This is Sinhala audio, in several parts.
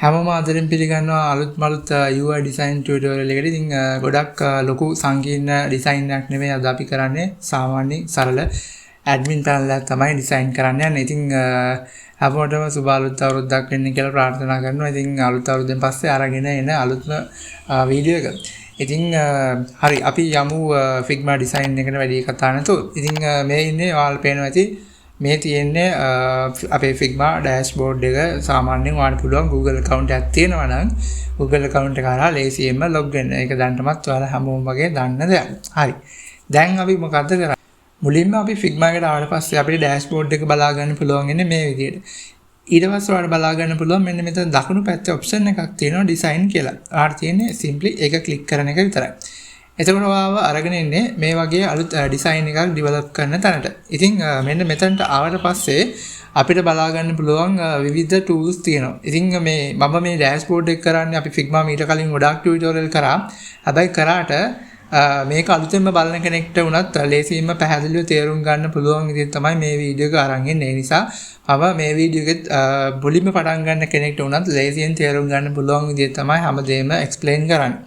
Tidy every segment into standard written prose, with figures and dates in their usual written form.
හැමෝම ආදරෙන් පිළිගන්නවා අලුත් මලුත් UI design tutorial එකට. ඉතින් ගොඩක් ලොකු සංකීර්ණ ඩිසයින් එකක් නෙමෙයි අද අපි කරන්නේ. සාමාන්‍ය සරල admin panel එකක් තමයි ඩිසයින් කරන්න යන්නේ. ඉතින් හැමෝටම සුබ අලුත් අවුරුද්දක් වෙන්න කියලා ප්‍රාර්ථනා කරනවා. ඉතින් අලුත් අවුරුද්දෙන් පස්සේ අරගෙන එන අලුත්ම වීඩියෝ එක. ඉතින් හරි අපි යමු Figma design එකට වැඩි කතා නැතුව. ඉතින් මේ ඉන්නේ ඔයාලා පේනවා ඇති මේ තියෙන්නේ අපේ Figma dashboard එක. සාමාන්‍යයෙන් ඔයාලට පුළුවන් Google account එකක් තියෙනවා නම් Google account එක කරා ලේසියෙන්ම log වෙන්න. ඒක දැනටමත් ඔයාලා හැමෝම වගේ දන්න දෙයක්. හරි. දැන් අපි මොකද්ද කරන්නේ? මුලින්ම අපි Figma එකට ආවට පස්සේ අපිට dashboard එක බලා ගන්න පුළුවන් ඉන්නේ මේ විදිහට. ඊට පස්සේ ඔයාලට බලා ගන්න පුළුවන් මෙන්න මෙතන දකුණු පැත්තේ option එකක් තියෙනවා design කියලා. ඔයාලට තියෙන්නේ simply ඒක click කරන එක විතරයි. එතකොට ඔයාව අරගෙන ඉන්නේ මේ වගේ අලුත් ඩිසයින් එකක් ඩෙවලොප් කරන තැනට. ඉතින් මෙන්න මෙතනට ආවට පස්සේ අපිට බලා ගන්න පුළුවන් විවිධ tools තියෙනවා. ඉතින් මම මේ dashboard එක කරන්නේ අපි Figma මීට කලින් ගොඩාක් tutorial කරා. හැබැයි කරාට මේක අලුතෙන්ම බලන කෙනෙක්ට වුණත් ලේසියෙන්ම පැහැදිලිව තේරුම් ගන්න පුළුවන් විදිහට තමයි මේ වීඩියෝ එක අරන් ඉන්නේ. ඒ නිසා මම මේ වීඩියෝ එකෙත් මුලින්ම පටන් ගන්න කෙනෙක්ට වුණත් ලේසියෙන් තේරුම් ගන්න පුළුවන් විදිහට තමයි හැමදේම explain කරන්නේ.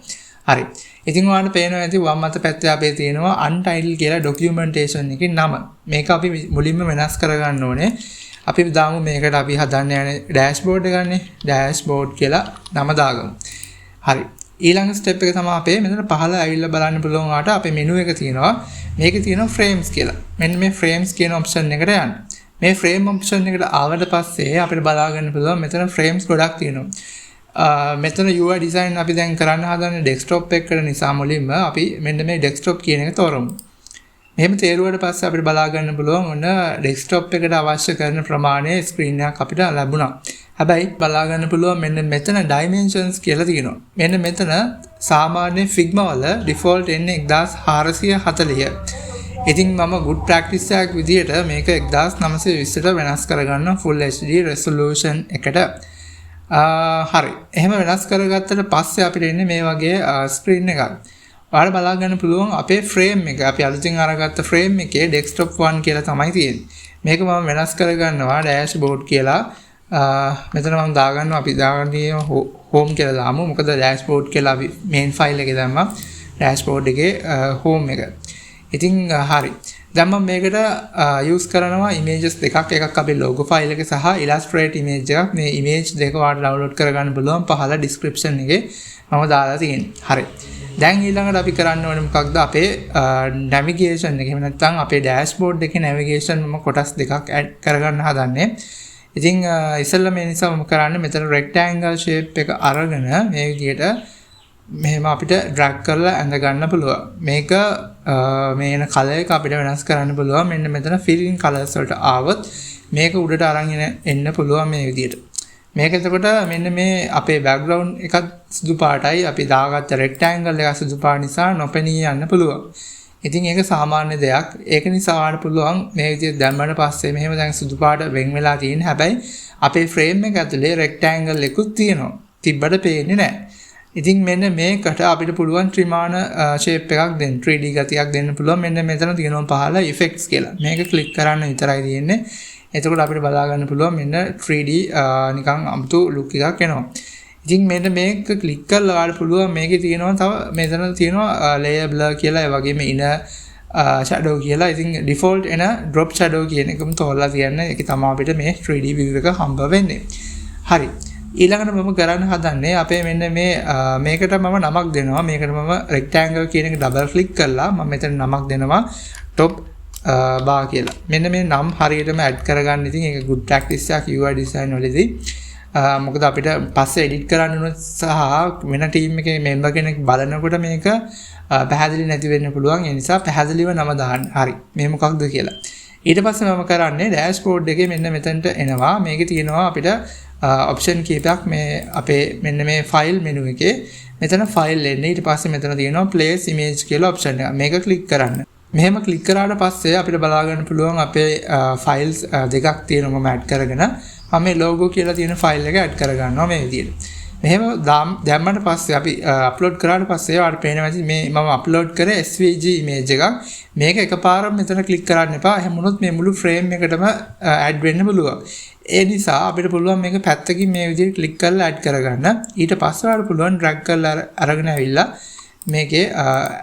හරි. ඉතින් ඔයාලට පේනවා ඇති වම් අත පැත්තේ අපේ තියෙනවා untitled කියලා documentation එකේ නම. මේක අපි මුලින්ම වෙනස් කරගන්න ඕනේ. අපි දාමු මේකට අපි හදන්න යන්නේ dashboard එක ගන්න. dashboard කියලා නම දාගමු. හරි. ඊළඟ step එක තමයි අපේ මෙතන පහළ ඇවිල්ලා බලන්න පුළුවන් ඔයාලට අපේ menu එක තියෙනවා. මේකේ තියෙනවා frames කියලා. මෙන්න මේ frames කියන option එකට යන්න. මේ frame option එකට ආවට පස්සේ අපිට බලා ගන්න පුළුවන් මෙතන frames ගොඩක් තියෙනවා. මෙතන UI design අපි දැන් කරන්න හදන්නේ desktop එකකට නිසා මුලින්ම අපි මෙන්න මේ desktop කියන එක තෝරමු. මෙහෙම තේරුවාට පස්සේ අපිට බලා ගන්න පුළුවන් ඔන්න desktop එකට අවශ්‍ය කරන ප්‍රමාණය screen එකක් අපිට ලැබුණා. හැබැයි බලා ගන්න පුළුවන් මෙන්න මෙතන dimensions කියලා තියෙනවා. මෙන්න මෙතන සාමාන්‍ය Figma වල default එන්නේ 1440. ඉතින් මම good practice එකක් විදියට මේක 1920ට වෙනස් කරගන්න full HD resolution එකට. හරි. එහෙම වෙනස් කරගත්තට පස්සේ අපිට එන්නේ මේ වගේ ස්ක්‍රීන් එකක්. ඔයාලට බලා ගන්න පුළුවන් අපේ frame එක. අපි අලුතින් අරගත්ත frame එකේ desktop 1 කියලා තමයි තියෙන්නේ. මේක මම වෙනස් කරගන්නවා dashboard කියලා. මෙතන මම දාගන්නවා අපි දාගන්නේ home කියලා දාමු. මොකද dashboard කියලා අපි main file එකේ දැම්මා. dashboard එකේ home එක. ඉතින් හරි. දැන් මම මේකට use කරනවා images දෙකක්. එකක් අපේ logo file එකේ සහ illustrate image එකක්. මේ image දෙක ඔයාලට download කරගන්න පුළුවන් පහළ description එකේ මම දාලා තියෙනවා. හරි. දැන් ඊළඟට අපි කරන්න ඕනේ මොකක්ද? අපේ navigation එක. එහෙම නැත්නම් අපේ dashboard එකේ navigation මම කොටස් දෙකක් add කරගන්න හදන්නේ. ඉතින් ඉස්සෙල්ලා මේ නිසා මම කරන්නේ මෙතන rectangle shape එක අරගෙන මේ විදිහට මෙහෙම අපිට drag කරලා ඇඳ ගන්න පුළුවන්. මේක මේ එන color එක අපිට වෙනස් කරන්න පුළුවන්. මෙන්න මෙතන fill in colors වලට ආවොත් මේක උඩට අරන් එන්න පුළුවන් මේ විදිහට. මේක එතකොට මෙන්න මේ අපේ background එකත් සුදු පාටයි. අපි දාගත්ත rectangle එක සුදු පාට නිසා නොපෙනී යන්න පුළුවන්. ඉතින් ඒක සාමාන්‍ය දෙයක්. ඒක නිසා ආවට පුළුවන් මේ විදිහට දැම්මම පස්සේ මෙහෙම දැන් සුදු පාට වෙන් වෙලා තියෙන. හැබැයි අපේ frame එක ඇතුලේ rectangle එකකුත් තියෙනවා. තිබ්බට පේන්නේ නැහැ. ඉතින් මෙන්න මේකට අපිට පුළුවන් ත්‍රිමාන shape එකක් දෙන්න 3D ගතියක් දෙන්න පුළුවන්. මෙන්න මෙතන තියෙනවා පහළ effects කියලා. මේක click කරන්න විතරයි තියෙන්නේ. එතකොට අපිට බලා ගන්න පුළුවන් මෙන්න 3D නිකන් අමුතු look එකක් එනවා. ඉතින් මෙන්න මේක click කරලා ඔයාලට පුළුවන් මේකේ තියෙනවා තව මෙතන තියෙනවා layer blur කියලා ඒ වගේම inner shadow කියලා. ඉතින් default එන drop shadow කියන එකම තෝරලා තියන්න. ඒක තමයි අපිට මේ 3D view එක හම්බ වෙන්නේ. හරි. ඊළඟට මම කරන්න හදන්නේ අපේ මෙන්න මේකට මම නමක් දෙනවා. මේකට මම rectangle කියන එක double click කරලා මම මෙතන නමක් දෙනවා top bar කියලා. මෙන්න මේ නම් හරියටම add කරගන්න. ඉතින් ඒක good practice එකක් UI design වලදී. මොකද අපිට පස්සේ edit කරන්න උනොත් සහ වෙන team එකේ member කෙනෙක් බලනකොට මේක පැහැදිලි නැති වෙන්න පුළුවන්. ඒ නිසා පැහැදිලිව නම දාන්න. හරි. මේ මොකක්ද කියලා. ඊට පස්සේ මම කරන්නේ dashboard එකේ මෙන්න මෙතනට එනවා. මේකේ තියෙනවා අපිට option කීපයක් මේ අපේ මෙන්න මේ file menu එකේ මෙතන file එන්නේ. ඊට පස්සේ මෙතන තියෙනවා place image කියලා option එක. මේක click කරන්න. මෙහෙම click කරාට පස්සේ අපිට බලා ගන්න පුළුවන් අපේ files දෙකක් තියෙනවා මම add කරගෙන. මම මේ logo කියලා තියෙන file එක add කරගන්නවා මේ විදිහට. මෙහෙම දැම්මට පස්සේ අපි අප්ලෝඩ් කරාට පස්සේ ඔයාලට පේනවා ඇති මේ මම අප්ලෝඩ් කරේ SVG image එකක්. මේක එකපාරම මෙතන ක්ලික් කරන්න එපා. එහෙම වුණොත් මේ මුළු ෆ්‍රේම් එකටම ඇඩ් වෙන්න පුළුවන්. ඒ නිසා අපිට පුළුවන් මේක පැත්තකින් මේ විදිහට ක්ලික් කරලා ඇඩ් කරගන්න. ඊට පස්සේ ඔයාලට පුළුවන් drag කරලා අරගෙන ඇවිල්ලා මේකේ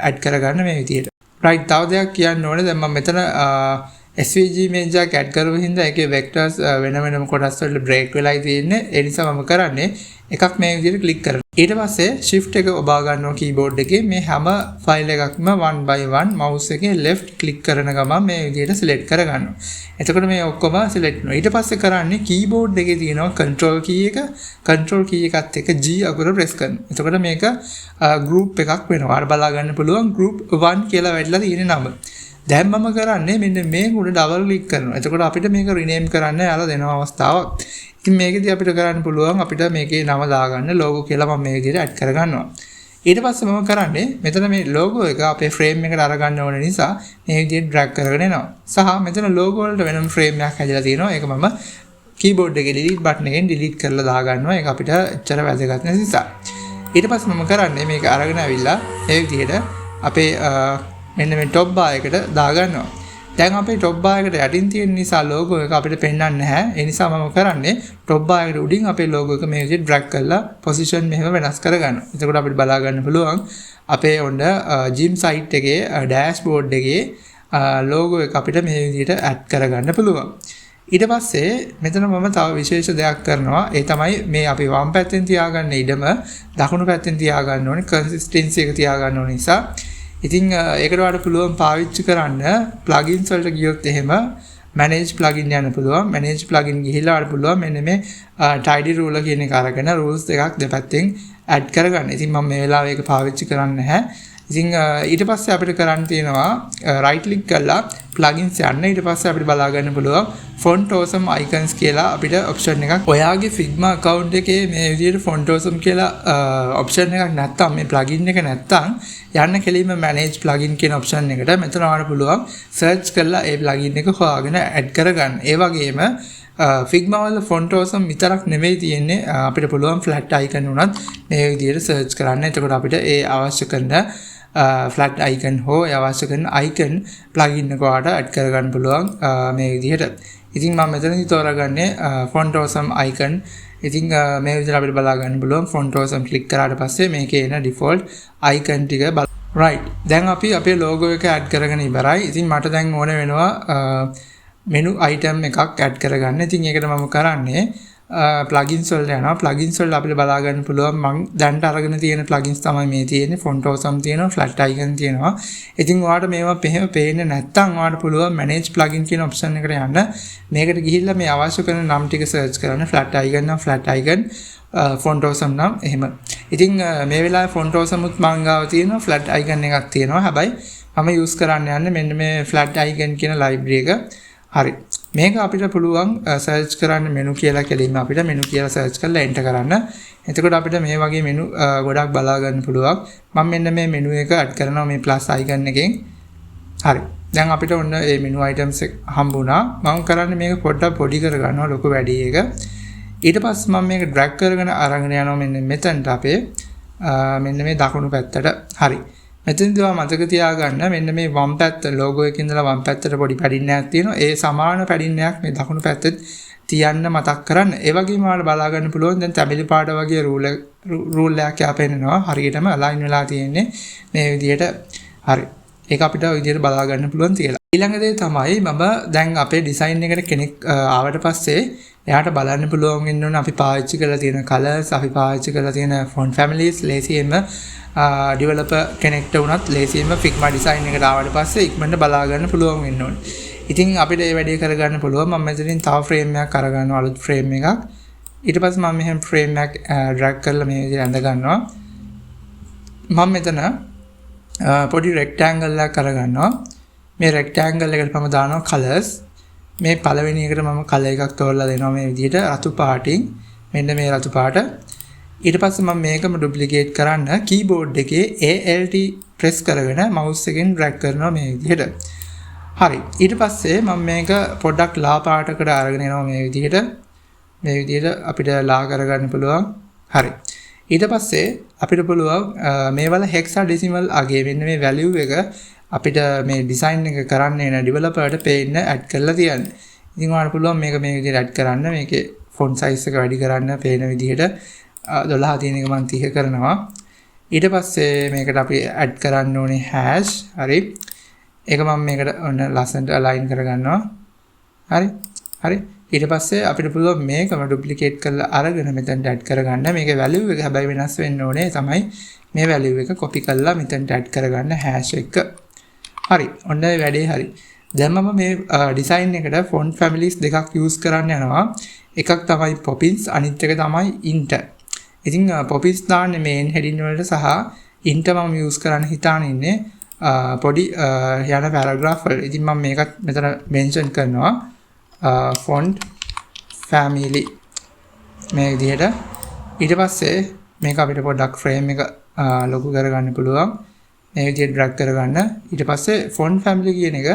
ඇඩ් කරගන්න මේ විදිහට. right තව දෙයක් කියන්න ඕනේ. දැන් මම මෙතන SVG image එක ඇඩ් කරුව හින්දා ඒකේ vectors වෙන වෙනම කොටස් වලට break වෙලායි තියෙන්නේ. ඒ නිසා මම කරන්නේ එකක් මේ විදිහට ක්ලික් කරනවා. ඊට පස්සේ shift එක ඔබා ගන්නවා keyboard එකේ. මේ හැම file එකක්ම one by one mouse එකේ left click කරන ගමන් මේ විදිහට select කරගන්නවා. එතකොට මේ ඔක්කොම select වෙනවා. ඊට පස්සේ කරන්නේ keyboard එකේ තියෙනවා control key එක. control key එකත් එක්ක G අකුර press කරනවා. එතකොට මේක group එකක් වෙනවා. අර බලා ගන්න පුළුවන් group 1 කියලා වැටලා තියෙන නම. දැන් මම කරන්නේ මෙන්න මේක උඩ ඩබල් ක්ලික් කරනවා. එතකොට අපිට මේක රීනේම් කරන්න යාලා දෙන අවස්ථාවක්. ඉතින් මේකෙදි අපිට කරන්න පුළුවන් අපිට මේකේ නම දාගන්න logo කියලා මම මේ විදිහට ඇඩ් කරගන්නවා. ඊට පස්සේ මම කරන්නේ මෙතන මේ logo එක අපේ frame එකට අරගන්න ඕන නිසා මේ විදිහට drag කරගෙන එනවා. සහ මෙතන logo වලට වෙනම frame එකක් හැදලා තියෙනවා. ඒක මම keyboard එකේ delete button එකෙන් delete කරලා දාගන්නවා. ඒක අපිට එච්චර වැදගත් නැති නිසා. ඊට පස්සේ මම කරන්නේ මේක අරගෙන ඇවිල්ලා මේ විදිහට අපේ මෙන්න මේ top bar එකට දාගන්නවා. දැන් අපේ top bar එකට යටින් තියෙන නිසා logo එක අපිට පෙන්වන්නේ නැහැ. ඒ නිසා මම කරන්නේ top bar එකට උඩින් අපේ logo එක මේ විදිහට drag කරලා position මෙහෙම වෙනස් කරගන්නවා. එතකොට අපිට බලා ගන්න පුළුවන් අපේ ඔන්න gym site එකේ dashboard එකේ logo එක අපිට මේ විදිහට add කරගන්න පුළුවන්. ඊට පස්සේ මෙතන මම තව විශේෂ දෙයක් කරනවා. ඒ තමයි මේ අපි වම් පැත්තෙන් තියාගන්න ඉඩම දකුණු පැත්තෙන් තියාගන්න ඕනේ. consistency එක තියාගන්න ඕන නිසා ඉතින් ඒකට වඩා පුළුවන් පාවිච්චි කරන්න plugins වලට ගියොත් එහෙම manage plugin යන්න පුළුවන්. manage plugin ගිහිල්ලා වඩා පුළුවන් මෙන්න මේ tidy ruler කියන එක අරගෙන rules දෙකක් දෙපැත්තෙන් add කරගන්න. ඉතින් මම මේ වෙලාවේ ඒක පාවිච්චි කරන්නේ නැහැ. ඉතින් ඊට පස්සේ අපිට කරන්න තියෙනවා right click කරලා plugins යන්න. ඊට පස්සේ අපිට බලා ගන්න පුළුවන් font awesome icons කියලා අපිට option එකක්. ඔයාගේ Figma account එකේ මේ විදිහට font awesome කියලා option එකක් නැත්තම් මේ plugin එක නැත්තම් යන්න කෙලින්ම manage plugin කියන option එකට මෙතන ඔයාලට පුළුවන් search කරලා ඒ plugin එක හොයාගෙන add කරගන්න. ඒ වගේම Figma වල font awesome විතරක් නෙවෙයි තියෙන්නේ අපිට පුළුවන් flat icon උනත් මේ විදිහට search කරන්න. එතකොට අපිට ඒ අවශ්‍ය කරන flat icon හෝ අවශ්‍ය කරන icon plugin එක ඔයාලට add කරගන්න පුළුවන් මේ විදිහට. ඉතින් මම මෙතනදි තෝරාගන්නේ font awesome icon. ඉතින් මේ විදිහට අපිට බලා ගන්න පුළුවන් font awesome click කරාට පස්සේ මේකේ එන default icon ටික right. දැන් අපි අපේ logo එක add කරගෙන ඉවරයි. ඉතින් මට දැන් ඕන වෙනවා menu item එකක් add කරගන්න. ඉතින් ඒකට මම කරන්නේ plugins වලට යනවා. plugins වල අපිට බලා ගන්න පුළුවන් මම දැන්ට අරගෙන තියෙන plugins තමයි මේ තියෙන්නේ. font awesome තියෙනවා, flat icon තියෙනවා. ඉතින් ඔයාලට මේවා පේන්නේ නැත්නම් ඔයාලට පුළුවන් manage plugin කියන option එකට යන්න. මේකට ගිහිල්ලා මේ අවශ්‍ය කරන නම් ටික search කරන්න. flat icon නම් flat icon, font awesome නම් එහෙම. ඉතින් මේ වෙලාවේ font awesome උත් මං ගාව තියෙනවා, flat icon එකක් තියෙනවා. හැබැයි මම use කරන්න යන්නේ මෙන්න මේ flat icon කියන library එක. හරි. මේක අපිට පුළුවන් search කරන්න menu කියලා කෙලින්ම අපිට menu කියලා search කරලා enter කරන්න. එතකොට අපිට මේ වගේ menu ගොඩක් බලා ගන්න පුළුවන්. මම මෙන්න මේ menu එක add කරනවා මේ plus icon එකෙන්. හරි. දැන් අපිට ඔන්න මේ menu items එක හම්බුණා. මම කරන්නේ මේක පොඩ්ඩක් පොඩි කරගන්නවා ලොකු වැඩි එක. ඊට පස්සේ මම මේක drag කරගෙන අරගෙන යනවා මෙන්න මෙතනට අපේ මෙන්න මේ දකුණු පැත්තට. හරි. මෙතනදී ඔයා මතක තියාගන්න මෙන්න මේ වම් පැත්ත logo එකේ ඉඳලා වම් පැත්තට පොඩි පැඩින්නයක් තියෙනවා. ඒ සමාන පැඩින්නයක් මේ දකුණු පැත්තේ තියන්න මතක් කරන්න. ඒ වගේම ඔයාලා බලා ගන්න පුළුවන් දැන් තැඹිලි පාට වගේ රූල් එකක් යාපෙන්නනවා. හරියටම align වෙලා තියෙන්නේ මේ විදිහට. හරි. ඒක අපිට ඔය විදිහට බලා ගන්න පුළුවන් තියලා. ඊළඟ දේ තමයි මම දැන් අපේ ඩිසයින් එකට කෙනෙක් ආවට පස්සේ එයාට බලන්න පුළුවන් වෙන්න ඕන අපි පාවිච්චි කරලා තියෙන colors, අපි පාවිච්චි කරලා තියෙන font families ලේසියෙන්ම developer කෙනෙක්ට වුණත් ලේසියෙන්ම Figma design එකට ආවට පස්සේ ඉක්මනට බලා ගන්න පුළුවන් වෙන්න ඕනේ. ඉතින් අපිට මේ වැඩේ කරගන්න පුළුවන්. මම මෙතනින් තව frame එකක් අරගන්නවා, අලුත් frame එකක්. ඊට පස්සේ මම මෙහෙම frame එකක් drag කරලා මේ විදිහට ඇඳ ගන්නවා. මම මෙතන පොඩි rectangle එකක් අරගන්නවා. මේ rectangle එකට මම දානවා colors. මේ පළවෙනි එකට මම color එකක් තෝරලා දෙනවා මේ විදිහට රතු පාටින්. මෙන්න මේ රතු පාට. ඊට පස්සේ මම මේකම duplicate කරන්න keyboard එකේ ALT press කරගෙන mouse එකෙන් drag කරනවා මේ විදිහට. හරි. ඊට පස්සේ මම මේක පොඩ්ඩක් ලා පාටකට අරගෙන එනවා මේ විදිහට. මේ විදිහට අපිට ලා කරගන්න පුළුවන්. හරි. ඊට පස්සේ අපිට පුළුවන් මේවල hexadecimal අගේ මෙන්න මේ value එක අපිට මේ design එක කරන්න එන developer-ට පේන්න add කරලා තියන්න. ඉතින් ඔයාලට පුළුවන් මේක මේ විදිහට add කරන්න. මේකේ font size එක වැඩි කරන්න පේන විදිහට 12 තියෙන එක මම 30 කරනවා. ඊට පස්සේ මේකට අපි add කරන්න ඕනේ hash. හරි. ඒක මම මේකට ඔන්න ලස්සනට align කරගන්නවා. හරි. ඊට පස්සේ අපිට පුළුවන් මේකම duplicate කරලා අරගෙන මෙතනට add කරගන්න. මේකේ value එක හැබැයි වෙනස් වෙන්න ඕනේ. තමයි මේ value එක copy කරලා මෙතනට add කරගන්න hash එක. හරි. ඔන්න වැඩේ හරි. දැන් මම මේ design එකට font families දෙකක් use කරන්න යනවා. එකක් තමයි Poppins අනිත් එක තමයි int. ඉතින් Poppins දාන්නේ main heading වලට සහ int මම use කරන්න හිතාන ඉන්නේ පොඩි යන paragraph වල. ඉතින් මම මේකත් මෙතන mention කරනවා. font family මේ විදිහට. ඊට පස්සේ මේක අපිට පොඩ්ඩක් frame එක ලොකු කරගන්න පුළුවන්. මේ විදිහට drag කරගන්න. ඊට පස්සේ font family කියන එක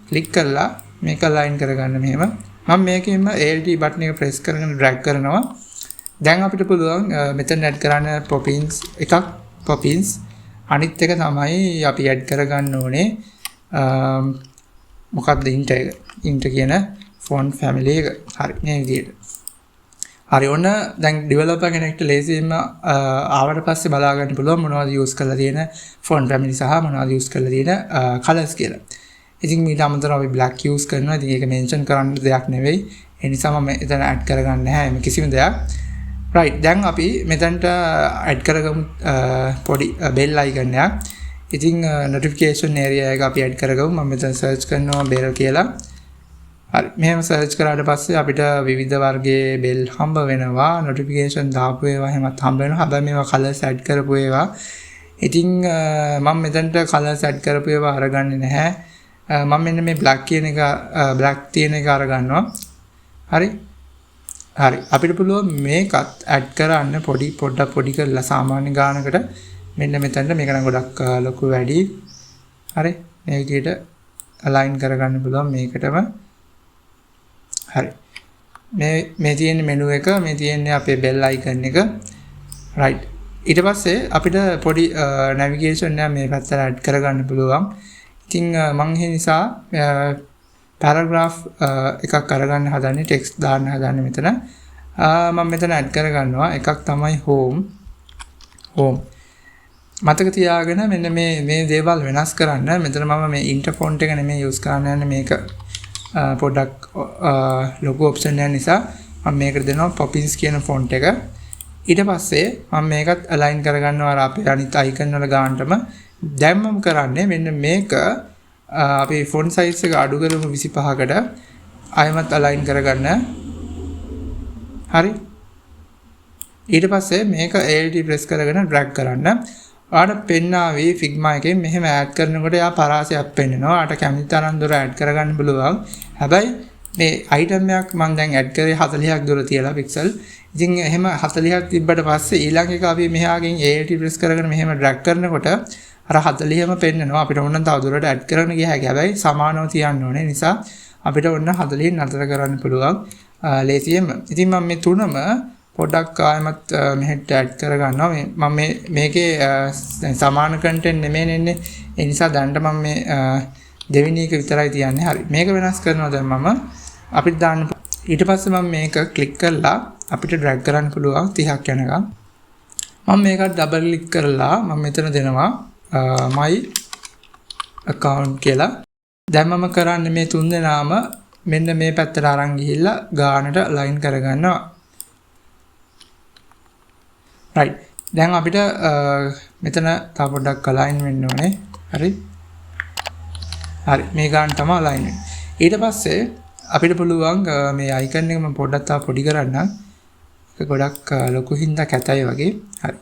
click කරලා මේක align කරගන්න මෙහෙම. මම මේකෙම alt button එක press කරගෙන drag කරනවා. දැන් අපිට පුළුවන් මෙතන add කරන්න Poppins අනිත් එක තමයි අපි add කරගන්න ඕනේ මොකක්ද int කියන font family එක. හරි මේ විදිහට. හරි ඔන්න දැන් developer කෙනෙක්ට ලේසියෙන්ම ආවට පස්සේ බලා ගන්න පුළුවන් මොනවද use කරලා තියෙන font family සහ මොනවද use කරලා තියෙන colors කියලා. ඉතින් ඊට අමතරව අපි black use කරනවා. ඉතින් ඒක mention කරන්න දෙයක් නෙවෙයි. ඒ නිසා මම එතන add කරගන්න නැහැ මේ කිසිම දෙයක්. right දැන් අපි මෙතනට add කරගමු පොඩි bell icon එකක්. ඉතින් notification area එක අපි add කරගමු. මම මෙතන search කරනවා bell කියලා. හරි මෙහෙම search කරාට පස්සේ අපිට විවිධ වර්ගයේ bell හම්බ වෙනවා. notification දාපු ඒවා එහෙමත් හම්බ වෙනවා. හැබැයි මේවා colors add කරපු ඒවා. ඉතින් මම මෙතනට colors add කරපු ඒවා අරගන්නේ නැහැ. මම මෙන්න මේ black කියන එක black තියෙන එක අරගන්නවා. හරි අපිට පුළුවන් මේකත් add කරන්න පොඩ්ඩක් පොඩි කරලා සාමාන්‍ය ගානකට මෙන්න මෙතනට මේක නම් ගොඩක් ලොකු වැඩි. හරි මේ විදිහට align කරගන්න පුළුවන් මේකටම. හරි මේ තියෙන menu එක මේ තියෙන්නේ අපේ bell icon එක. right ඊට පස්සේ අපිට පොඩි navigation එක මේ පැත්තට add කරගන්න පුළුවන්. ඉතින් මම ඒ නිසා paragraph එකක් අරගන්න හදන්නේ text දාන්න හදන්නේ මෙතන. මම මෙතන add කරගන්නවා එකක් තමයි home. මතක තියාගෙන මෙන්න මේ දේවල් වෙනස් කරන්න. මෙතන මම මේ int font එක නෙමෙයි use කරන්න යන්නේ. මේක පොඩ්ඩක් ලොකු option එක නිසා මම මේකට දෙනවා Poppins කියන font එක. ඊට පස්සේ මම මේකත් align කරගන්නවා අර අපේ අනිත් icon වල ගානටම. දැන් මම කරන්නේ මෙන්න මේක අපි font size එක අඩු කරමු 25කට. ආයෙමත් align කරගන්න. හරි. ඊට පස්සේ මේක alt press කරගෙන drag කරන්න. ඔයාලට පෙන්නාවේ Figma එකෙන් මෙහෙම add කරනකොට යා පරාසයක් පෙන්නනවා. ඔයාලට කැමති තරම් දුර add කරගන්න පුළුවන්. හැබැයි මේ item එකක් මම දැන් add කරේ 40ක් දුර තියලා pixel. ඉතින් එහෙම 40ක් තිබ්බට පස්සේ ඊළඟ එක අපි මෙහාගෙන් alt press කරගෙන මෙහෙම drag කරනකොට අර 40ම පෙන්නනවා. අපිට ඕන නම් තව දුරට add කරන්න ගියා හැකි. හැබැයි සමානව තියන්න ඕනේ. නිසා අපිට ඕන 40න් නතර කරන්න පුළුවන් ලේසියෙන්ම. ඉතින් මම මේ තුනම පොඩ්ඩක් ආයමත් මෙහෙට add කරගන්නවා. මම මේකේ සමාන content නෙමෙයි එන්නේ. ඒ නිසා දැනට මම මේ දෙවෙනි එක විතරයි තියන්නේ. හරි. මේක වෙනස් කරනවා දැන් මම අපිට දාන්න. ඊට පස්සේ මම මේක click කරලා අපිට drag කරන්න පුළුවන් 30ක් යනකම්. මම මේකට double click කරලා මම මෙතන දෙනවා my account කියලා. දැන් මම කරන්නේ මේ තුන් දෙනාම මෙන්න මේ පැත්තට අරන් ගිහිල්ලා ගානට align කරගන්නවා. right දැන් අපිට මෙතන තව පොඩ්ඩක් align වෙන්න ඕනේ. හරි මේ ගාන තමයි align වෙන්නේ. ඊට පස්සේ අපිට පුළුවන් මේ icon එක මම පොඩ්ඩක් තව පොඩි කරන්නම්. ඒක ගොඩක් ලොකු හින්දා කැතයි වගේ. හරි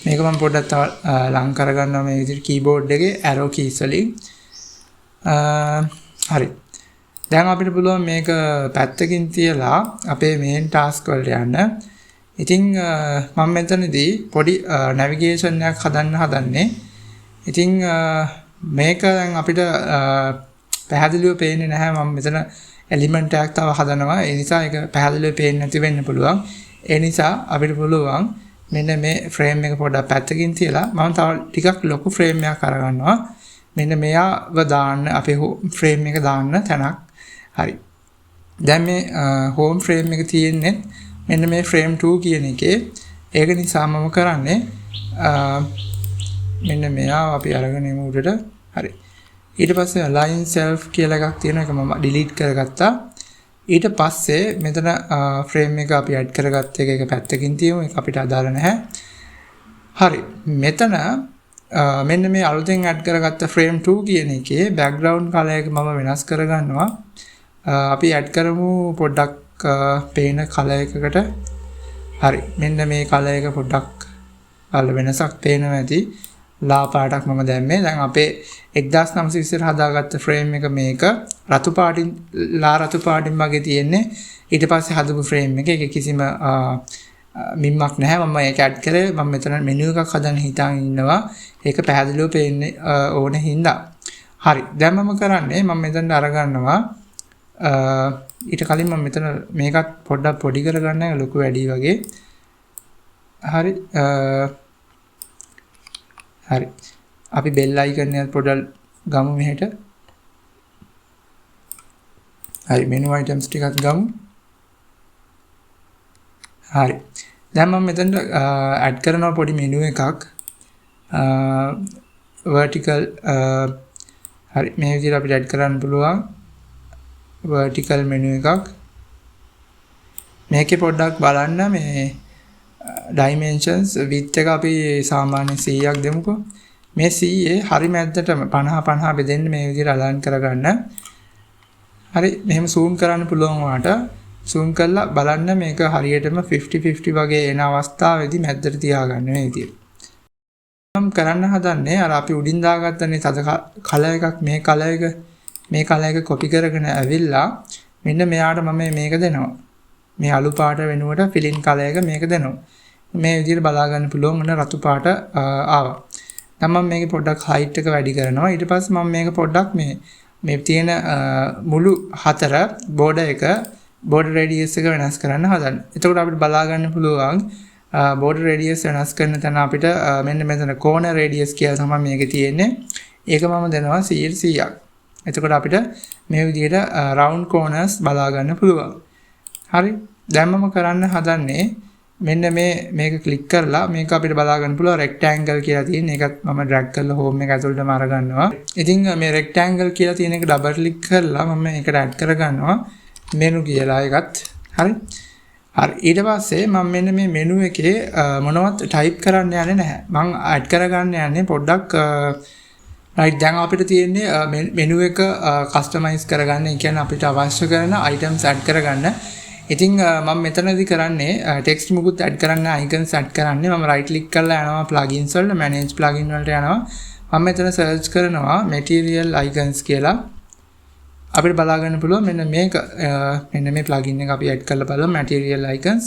මේක මම පොඩ්ඩක් තව ලං කරගන්නවා මේ විදිහට keyboard එකේ arrow keys වලින්. හරි දැන් අපිට පුළුවන් මේක පැත්තකින් තියලා අපේ main task වලට යන්න. ඉතින් මම මෙතනදී පොඩි navigation එකක් හදන්නේ. ඉතින් මේක දැන් අපිට පැහැදිලිව පේන්නේ නැහැ. මම මෙතන එලිමන්ට් එකක් තව හදනවා. ඒ නිසා ඒක පැහැදිලිව පේන්නේ නැති වෙන්න පුළුවන්. ඒ නිසා අපිට පුළුවන් මෙන්න මේ ෆ්‍රේම් එක පොඩ්ඩක් පැත්තකින් තියලා මම තව ටිකක් ලොකු ෆ්‍රේම් එකක් අරගන්නවා. මෙන්න මෙයාව දාන්න අපේ ෆ්‍රේම් එක දාන්න තැනක්. හරි. දැන් මේ හෝම් ෆ්‍රේම් එක තියෙන්නේ මෙන්න මේ ෆ්‍රේම් 2 කියන එකේ. ඒක නිසා මම කරන්නේ මෙන්න මෙයාව අපි අරගෙන යමු උඩට. හරි. ඊට පස්සේ align self කියලා එකක් තියෙනවා. ඒක මම delete කරගත්තා. ඊට පස්සේ මෙතන ෆ්‍රේම් එක අපි ඇඩ් කරගත්ත එක පැත්තකින් තියමු. ඒක අපිට අදාළ නැහැ. හරි. මෙතන මෙන්න මේ අලුතෙන් ඇඩ් කරගත්ත ෆ්‍රේම් 2 කියන එකේ background color එක මම වෙනස් කරගන්නවා. අපි ඇඩ් කරමු පොඩ්ඩක් පේන color එකකට. හරි. මෙන්න මේ color එක පොඩ්ඩක් වෙනසක් පේනවා ඇති. ලා පාටක් මම දැම්මේ. දැන් අපේ 1920 හදාගත්ත ෆ්‍රේම් එක මේක රතු පාටින් රතු පාටින් වගේ තියෙන්නේ. ඊට පස්සේ හදපු ෆ්‍රේම් එක ඒක කිසිම මිම්මක් නැහැ. මම ඒක ඇඩ් කරේ. මම මෙතන මෙනු එකක් හදන්න හිතාගෙන ඉන්නවා. ඒක පැහැදිලිව පේන්නේ ඕනේ හින්දා. හරි. දැන් මම කරන්නේ මම මෙතනට අරගන්නවා ඊට කලින් මම මෙතන මේකත් පොඩ්ඩක් පොඩි කරගන්න ලොකු වැඩි වගේ. හරි. හරි. අපි බෙල් අයිකන් එක පොඩ්ඩක් ගමු මෙහෙට. හරි. මෙනු අයිටම්ස් ටිකක් ගමු. හරි. දැන් මම මෙතන ඇඩ් කරනවා පොඩි මෙනු එකක්. vertical හරි. මේ විදිහට අපිට ඇඩ් කරන්න පුළුවන් vertical menu එකක්. මේකේ පොඩ්ඩක් බලන්න මේ dimensions width එක අපි සාමාන්‍ය 100ක් දෙමුකෝ. මේ 100 හරි මැද්දටම 50 බෙදෙන්න මේ විදිහට අලයින් කරගන්න. හරි. මෙහෙම zoom කරන්න පුළුවන් වාට zoom කරලා බලන්න මේක හරියටම 50-50 වගේ එන අවස්ථාවේදී මැද්දට තියාගන්න මේ විදිහට. මම කරන්න හදන්නේ අර අපි උඩින් දාගත්තනේ තද කලර් එකක් මේ කලර් එක කොපි කරගෙන ඇවිල්ලා මෙන්න මෙයාට මම මේක දෙනවා. මේ අලු පාට වෙනුවට ෆිලින් කලර් එක මේක දෙනවා. මේ විදිහට බලා ගන්න පුළුවන් මොන රතු පාට ආවා. දැන් මම මේකේ පොඩ්ඩක් height එක වැඩි කරනවා. ඊට පස්සේ මම මේක පොඩ්ඩක් මේ තියෙන මුළු හතර border radius එක වෙනස් කරන්න හදන්න. එතකොට අපිට බලා ගන්න පුළුවන් border radius වෙනස් කරන තැන අපිට මෙන්න මෙතන corner radius කියලා තමයි මේකේ තියෙන්නේ. ඒක මම දෙනවා 100ක්. එතකොට අපිට මේ විදිහට round corners බලා ගන්න පුළුවන්. හරි. දැන් මම කරන්න හදන්නේ මෙන්න මේක ක්ලික් කරලා මේක අපිට බලා ගන්න පුළුවන් rectangle කියලා තියෙන එකත් මම drag කරලා home එක ඇතුළටම අර ගන්නවා. ඉතින් මේ rectangle කියලා තියෙන එක double click කරලා මම මේකට add කර ගන්නවා menu කියලා එකත්. හරි. හරි. ඊට පස්සේ මම මෙන්න මේ menu එකේ මොනවත් type කරන්න යන්නේ නැහැ. මම add කරගන්න යන්නේ පොඩ්ඩක් right. දැන් අපිට තියෙන්නේ menu එක customize කරගන්න. ඒ කියන්නේ අපිට අවශ්‍ය කරන items add කරගන්න. ඉතින් මම මෙතනදී කරන්නේ text මුකුත් add කරන්න icons add කරන්නේ. මම right click කරලා යනවා plugins වලට manage plugin වලට යනවා. මම මෙතන search කරනවා material icons කියලා. අපිට බලා ගන්න පුළුවන් මෙන්න මේ plugin එක අපි add කරලා බලමු material icons.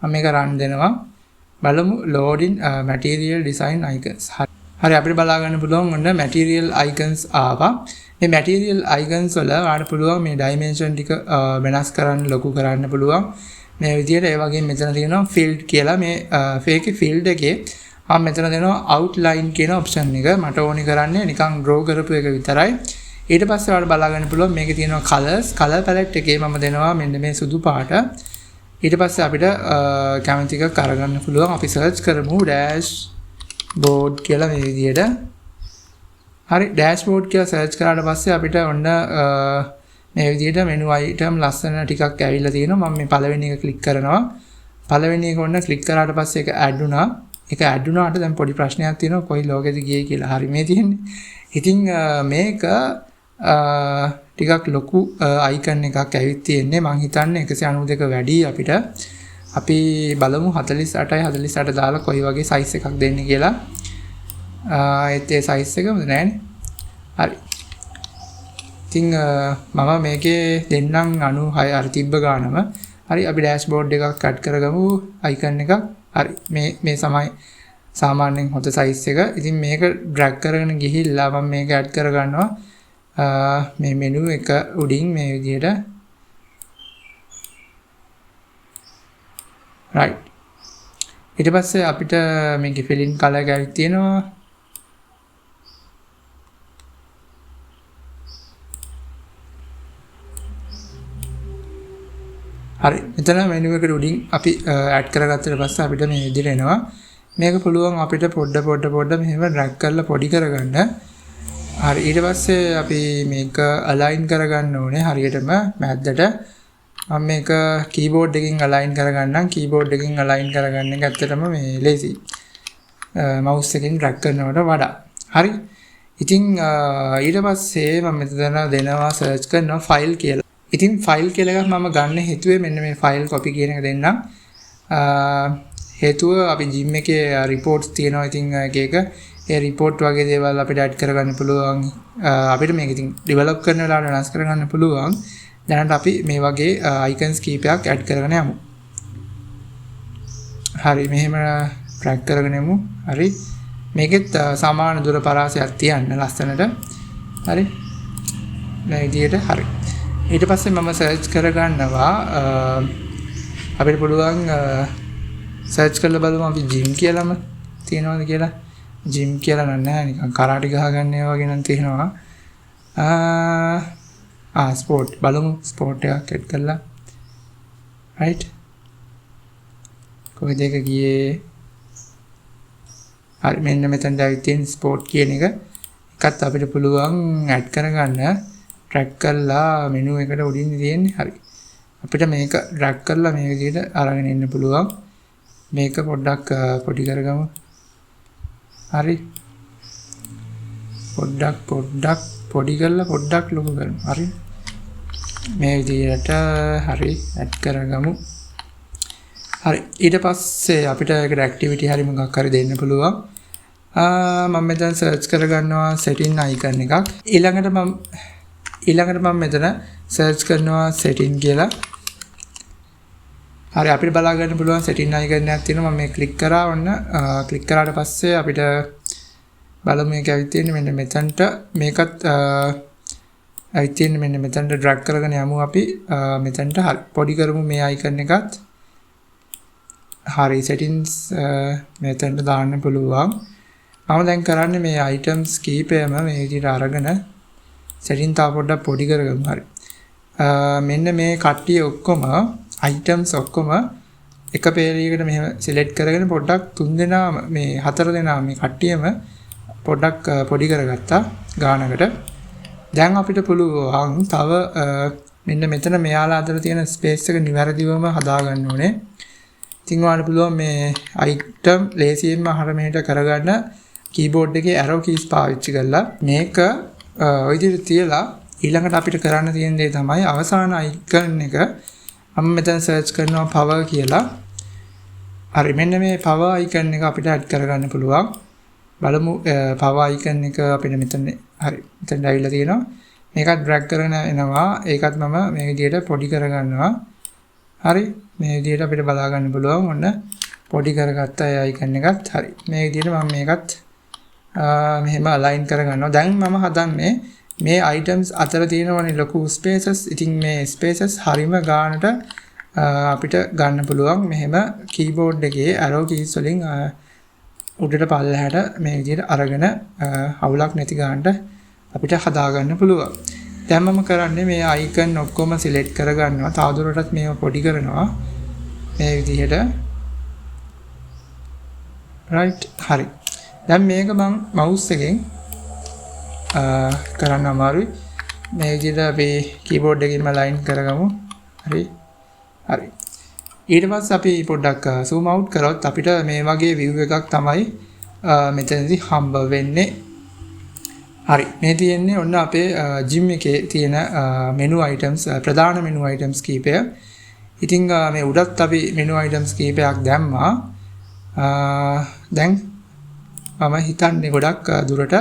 මම මේක run දෙනවා. බලමු loading material design icons. හරි. අපිට බලා ගන්න පුළුවන් ඔන්න material icons ආවා. මේ material icons වල ඔයාලට පුළුවන් මේ dimension ටික වෙනස් කරන්න ලොකු කරන්න පුළුවන්. මේ විදිහට ඒ වගේම මෙතන තියෙනවා field කියලා මේ fake field එකේ මම මෙතන දෙනවා outline කියන option එක. මට ඕනි කරන්නේ නිකන් draw කරපු එක විතරයි. ඊට පස්සේ ඔයාලට බලා ගන්න පුළුවන් මේකේ තියෙනවා color palette එකේ මම දෙනවා මෙන්න මේ සුදු පාට. ඊට පස්සේ අපිට කැමති එකක් අරගන්න පුළුවන්. අපි search කරමු dashboard කියලා මේ විදිහට. හරි. dashboard කියලා search කරාට පස්සේ අපිට ඔන්න මේ විදිහට menu item ලස්සන ටිකක් ඇවිල්ලා තියෙනවා. මම මේ පළවෙනි එක ක්ලික් කරනවා. පළවෙනි එක ඔන්න ක්ලික් කරාට පස්සේ ඒක add වුණා. ඒක add වුණාට දැන් පොඩි ප්‍රශ්නයක් තියෙනවා. කොයි ලෝකෙද ගියේ කියලා. හරි මේ තියෙන්නේ. ඉතින් මේක ටිකක් ලොකු icon එකක් ඇවිත් තියෙන්නේ. මං හිතන්නේ 192 වැඩි අපිට. අපි බලමු 48යි 48 දාලා කොයි වගේ size එකක් දෙන්නේ කියලා. ඒ size එක මොකද නැන්නේ. හරි. ඉතින් මම මේකේ දෙන්නම් 96 අර තිබ්බ ගානම. හරි. අපි dashboard එකක් add කරගමු icon එකක්. හරි. මේ සාමාන්‍යයෙන් හොඳ size එක. ඉතින් මේක drag කරගෙන ගිහිල්ලා මම මේක add කරගන්නවා. මේ menu එක උඩින් මේ විදිහට right ඊට පස්සේ අපිට මේකේ fill in color එකක් තියෙනවා හරි මෙතන menu එකට උඩින් අපි add කරගත්තට පස්සේ අපිට මේ විදිහට එනවා මේක පුළුවන් අපිට පොඩ මෙහෙම drag කරලා පොඩි කරගන්න හරි ඊට පස්සේ අපි මේක align කරගන්න ඕනේ හරියටම මැද්දට මම මේක keyboard එකකින් align කරගන්නම් keyboard එකකින් align කරගන්න එක ඇත්තටම මේ lazy mouse එකකින් drag කරනවට වඩා හරි ඉතින් ඊට පස්සේ මම මෙතන දෙනවා search කරනවා file කියලා ඉතින් file කියලා එකක් මම ගන්න හේතුවේ මෙන්න මේ file copy කියන එක දෙන්නම් හේතුව අපි gym එකේ reports තියෙනවා ඉතින් එක ඒ report වගේ දේවල් අපිට add කරගන්න පුළුවන් අපිට මේක ඉතින් develop කරන වෙලාවට වෙනස් කරගන්න පුළුවන් දැනට අපි මේ වගේ icons කීපයක් add කරගෙන යමු හරි මෙහෙම drag කරගෙන යමු හරි මේකෙත් සමාන දුර පරාසයක් තියන්න ලස්සනට හරි මේ විදිහට හරි ඊට පස්සේ මම search කරගන්නවා අපිට පුළුවන් search කරලා බලමු අපි gym කියලාම තියෙනවද කියලා gym කියලා නෑ නිකන් කරාටි ගහගන්න ඒවා වගේ නම් තියෙනවා sport බලමු sport එකක් add කරලා right කොහෙද එක ගියේ හරි මෙන්න මෙතනට ආවිත් තියෙන sport කියන එක එකත් අපිට පුළුවන් add කරගන්න drag කරලා menu එකට උඩින් තියෙන්නේ හරි අපිට මේක drag කරලා මේ විදිහට අරගෙන ඉන්න පුළුවන් මේක පොඩ්ඩක් පොඩි කරගමු හරි පොඩ්ඩක් පොඩි කරලා පොඩ්ඩක් ලොකු කරමු හරි මේ විදිහට හරි add කරගමු හරි ඊට පස්සේ අපිට ඒකට activity හරි මොකක් හරි දෙන්න පුළුවන් මම මෙතන search කරගන්නවා setting icon එකක් ඊළඟට මම මෙතන search කරනවා setting කියලා හරි අපිට බලා ගන්න පුළුවන් setting icon එකක් තියෙනවා මම මේ click කරා ඔන්න click කරාට පස්සේ අපිට බලමු මේක ඇවිත් තියෙන්නේ මෙන්න මෙතනට මේකත් ඇවිත් තියෙන්නේ මෙන්න මෙතනට drag කරගෙන යමු අපි මෙතනට හරි පොඩි කරමු මේ icon එකත් හරි settings මෙතනට දාන්න පුළුවන් මම දැන් කරන්නේ මේ items කීපයම මේ විදිහට අරගෙන setting තා පොඩ්ඩක් පොඩි කරගමු හරි මෙන්න මේ කට්ටිය ඔක්කොම items ඔක්කොම එක පේලියකට මෙහෙම select කරගෙන පොඩ්ඩක් තුන් දෙනාම මේ හතර දෙනාම මේ කට්ටියම පොඩ්ඩක් පොඩි කරගත්තා ගානකට දැන් අපිට පුළුවන් තව මෙන්න මෙතන මෙයාලා අතර තියෙන space එක නිවැරදිවම හදා ගන්න ඕනේ ඉතින් ඔයාලට පුළුවන් මේ item ලේසියෙන්ම අහර මෙහෙට කරගන්න keyboard එකේ arrow keys පාවිච්චි කරලා මේක ඔය විදිහට තියලා ඊළඟට අපිට කරන්න තියෙන දේ තමයි අවසාන icon එක මම මෙතන search කරනවා power කියලා හරි මෙන්න මේ power icon එක අපිට add කරගන්න පුළුවන් බලමු power icon එක අපිට මෙතන හරි මෙතන ඇවිල්ලා තියෙනවා මේකත් drag කරගෙන එනවා ඒකත් මම මේ විදිහට පොඩි කරගන්නවා හරි මේ විදිහට අපිට බලා ගන්න පුළුවන් ඔන්න පොඩි කරගත්ත ඒ icon එකත් හරි මේ විදිහට මම මේකත් මෙහෙම align කරගන්නවා දැන් මම හදන්නේ මේ items අතර තියෙනවනේ ලොකු spaces ඉතින් මේ spaces හරිම ගානට අපිට ගන්න පුළුවන් මෙහෙම keyboard එකේ arrow keys වලින් උඩට පල්ලෙහාට මේ විදිහට අරගෙන අවුලක් නැති ගන්නට අපිට හදා ගන්න පුළුවන් දැන් මම කරන්නේ මේ icon ඔක්කොම select කරගන්නවා තවදුරටත් මේව පොඩි කරනවා මේ විදිහට right හරි දැන් මේක මම mouse එකෙන් කරන්න අමාරුයි මේ විදිහට අපි keyboard එකකින්ම line කරගමු හරි හරි ඊට පස්සේ අපි පොඩ්ඩක් zoom out කරොත් අපිට මේ වගේ view එකක් තමයි මෙතනදී හම්බ වෙන්නේ හරි මේ තියෙන්නේ ඔන්න අපේ gym එකේ තියෙන menu items ප්‍රධාන menu items කීපය ඉතින් මේ උඩත් අපි menu items කීපයක් දැම්මා දැන් මම හිතන්නේ ගොඩක් දුරට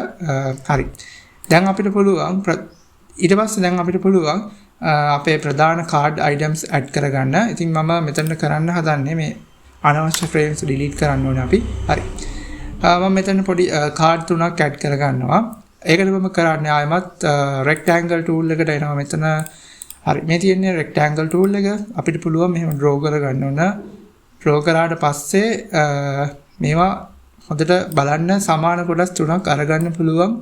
හරි දැන් අපිට පුළුවන් ඊට පස්සේ දැන් අපිට පුළුවන් අපේ ප්‍රධාන card items add කරගන්න. ඉතින් මම මෙතන කරන්න හදන්නේ මේ අනවශ්‍ය frames delete කරන්න ඕනේ අපි. හරි. මම මෙතන පොඩි card තුනක් add කරගන්නවා. ඒකට මම කරන්නේ ආයමත් rectangle tool එකට එනවා මෙතන. හරි. මේ තියෙන්නේ rectangle tool එක. අපිට පුළුවන් මෙහෙම draw කරගන්න ඕන. ඩ්‍රෝ කරාට පස්සේ මේවා හොඳට බලන්න සමාන කොටස් තුනක් අරගන්න පුළුවන්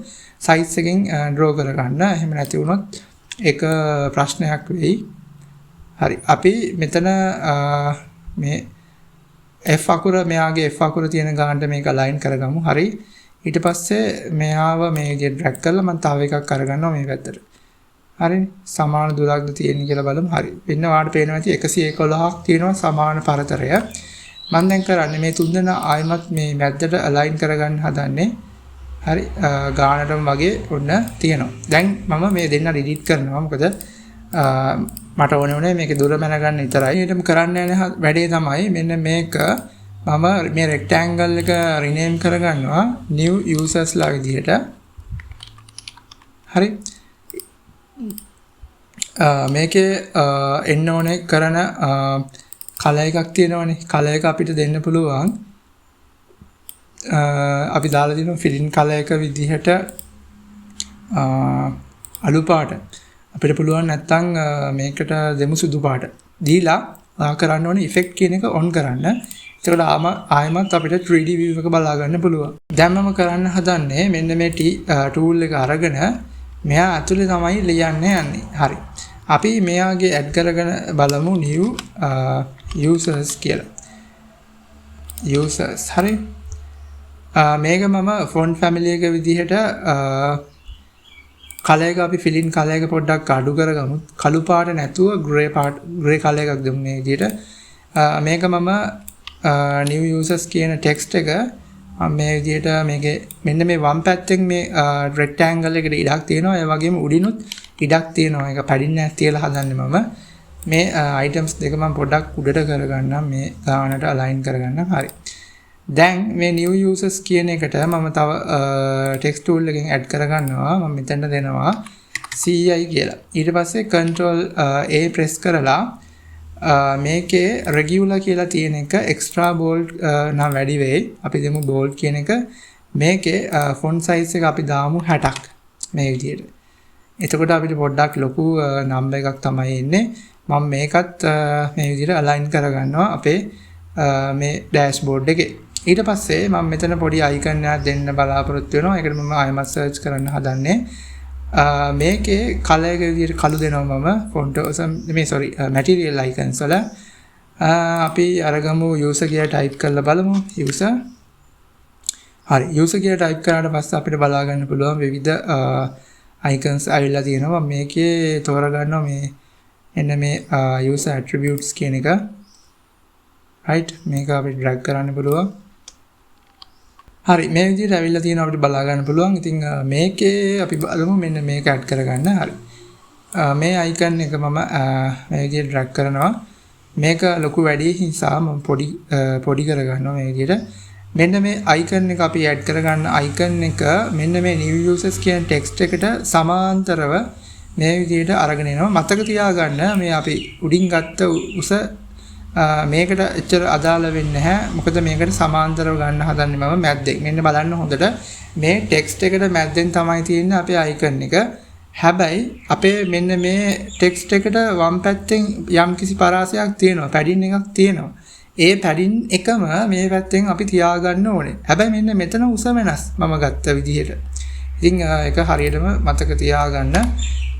සයිස් එකෙන් ඩ්‍රෝ කරගන්න. එහෙම නැති වුණොත් ඒක ප්‍රශ්නයක් වෙයි. හරි. අපි මෙතන මේ F අකුර මෙයාගේ F අකුර තියෙන ගානට මේක අලයින් කරගමු. හරි. ඊට පස්සේ මෙයාව මේ විදිහට ඩ්‍රැග් කරලා මම තව එකක් අරගන්නවා මේ පැත්තට. හරිනේ. සමාන දුරක්ද තියෙන්නේ කියලා බලමු. හරි. වෙන වාට පේනවා ඇති 111ක් තියෙනවා සමාන පරතරය. මම දැන් කරන්නේ මේ තුන් දෙනා ආයමත් මේ මැද්දට අලයින් කරගන්න හදන්නේ. හරි. ගානටම වගේ ඔන්න තියෙනවා. දැන් මම මේ දෙන්න ඩිලීට් කරනවා. මොකද මට ඕනේ මේකේ දුර මැනගන්න විතරයි. ඊටම කරන්න යන වැඩේ තමයි මෙන්න මේක මම මේ රෙක්ටැන්ගල් එක රිනේම් කරගන්නවා new users ලා විදිහට. හරි. මේකේ එන්න ඕනේ කරන කලර් එකක් තියෙනවනේ. කලර් එක අපිට දෙන්න පුළුවන්. අපි දාලා දිනවා ෆිලින් කලර් එක විදිහට අලු පාට. අපිට පුළුවන් නැත්තම් මේකට දෙමු සුදු පාට. දීලා කරන්න ඕනේ ඉෆෙක්ට් කියන එක ඔන් කරන්න. එතකොට ආයෙමත් අපිට 3D view එක බලා ගන්න පුළුවන්. දැන් මම කරන්න හදන්නේ මෙන්න මේ tool එක අරගෙන මෙයා ඇතුලේ තමයි ලියන්න යන්නේ. හරි. අපි මෙයාගේ ඇඩ් කරගෙන බලමු new users කියලා. users හරි. මේක මම font family එක විදිහට කලර් එක අපි fill in කලර් එක පොඩ්ඩක් අඩු කරගමු. කළු පාට නැතුව grey කලර් එකක් දෙමු මේ විදිහට. මේක මම new users කියන text එක මේ විදිහට මේකේ මෙන්න මේ වම් පැත්තෙන් මේ rectangle එකට ඉඩක් තියෙනවා. ඒ වගේම උඩිනුත් ඉඩක් තියෙනවා. ඒක පැඩින්න තියලා හදන්නේ මම. මේ items දෙක මම පොඩ්ඩක් උඩට කරගන්නම්. මේ ගානට align කරගන්නම්. හරි. දැන් මේ new users කියන එකට මම තව text tool එකෙන් add කරගන්නවා. මම මෙතනට දෙනවා CI කියලා. ඊට පස්සේ control A press කරලා මේකේ regular කියලා තියෙන එක extra bold නම් වැඩි වෙයි. අපි දෙමු bold කියන එක. මේකේ font size එක අපි දාමු 60ක් මේ විදිහට. එතකොට අපිට පොඩ්ඩක් ලොකු number එකක් තමයි එන්නේ. මම මේකත් මේ විදිහට align කරගන්නවා අපේ මේ dashboard එකේ. ඊට පස්සේ මම මෙතන පොඩි icon එකක් දෙන්න බලාපොරොත්තු වෙනවා. ඒකට මම ආයෙමත් search කරන්න හදන්නේ. මේකේ color එක විදිහට කළු දෙනවා මම font material icons වල. අපි අරගමු user කියලා type කරලා බලමු. user. හරි. user කියලා type කරාට පස්සේ අපිට බලා ගන්න පුළුවන් විවිධ icons ආවිල්ලා තියෙනවා. මේකේ තෝරගන්නවා මේ එන්න මේ user attributes කියන එක. right. මේක අපිට drag කරන්න පුළුවන්. හරි මේ විදිහට ඇවිල්ලා තියෙනවා අපිට බලා ගන්න පුළුවන්. ඉතින් මේකේ අපි බලමු මෙන්න මේක ඇඩ් කරගන්න. හරි. මේ icon එක මම මේ විදිහට drag කරනවා. මේක ලොකු වැඩි නිසා මම පොඩි කරගන්නවා මේ විදිහට. මෙන්න මේ icon එක අපි ඇඩ් කරගන්න icon එක මෙන්න මේ new users කියන text එකට සමාන්තරව මේ විදිහට අරගෙන එනවා. මතක තියාගන්න මේ අපි උඩින් ගත්ත උස මේකට එච්චර අදාළ වෙන්නේ නැහැ. මොකද මේකට සමාන්තරව ගන්න හදන්නේ මම මැද්දෙන්. මෙන්න බලන්න හොඳට මේ ටෙක්ස්ට් එකට මැද්දෙන් තමයි තියෙන්නේ අපේ අයිකන් එක. හැබැයි අපේ මෙන්න මේ ටෙක්ස්ට් එකට වම් පැත්තෙන් යම්කිසි පරාසයක් තියෙනවා. පැඩින් එකක් තියෙනවා. ඒ පැඩින් එකම මේ පැත්තෙන් අපි තියාගන්න ඕනේ. හැබැයි මෙන්න මෙතන උස වෙනස් මම ගත්ත විදිහට. ඉතින් ඒක හරියටම මතක තියාගන්න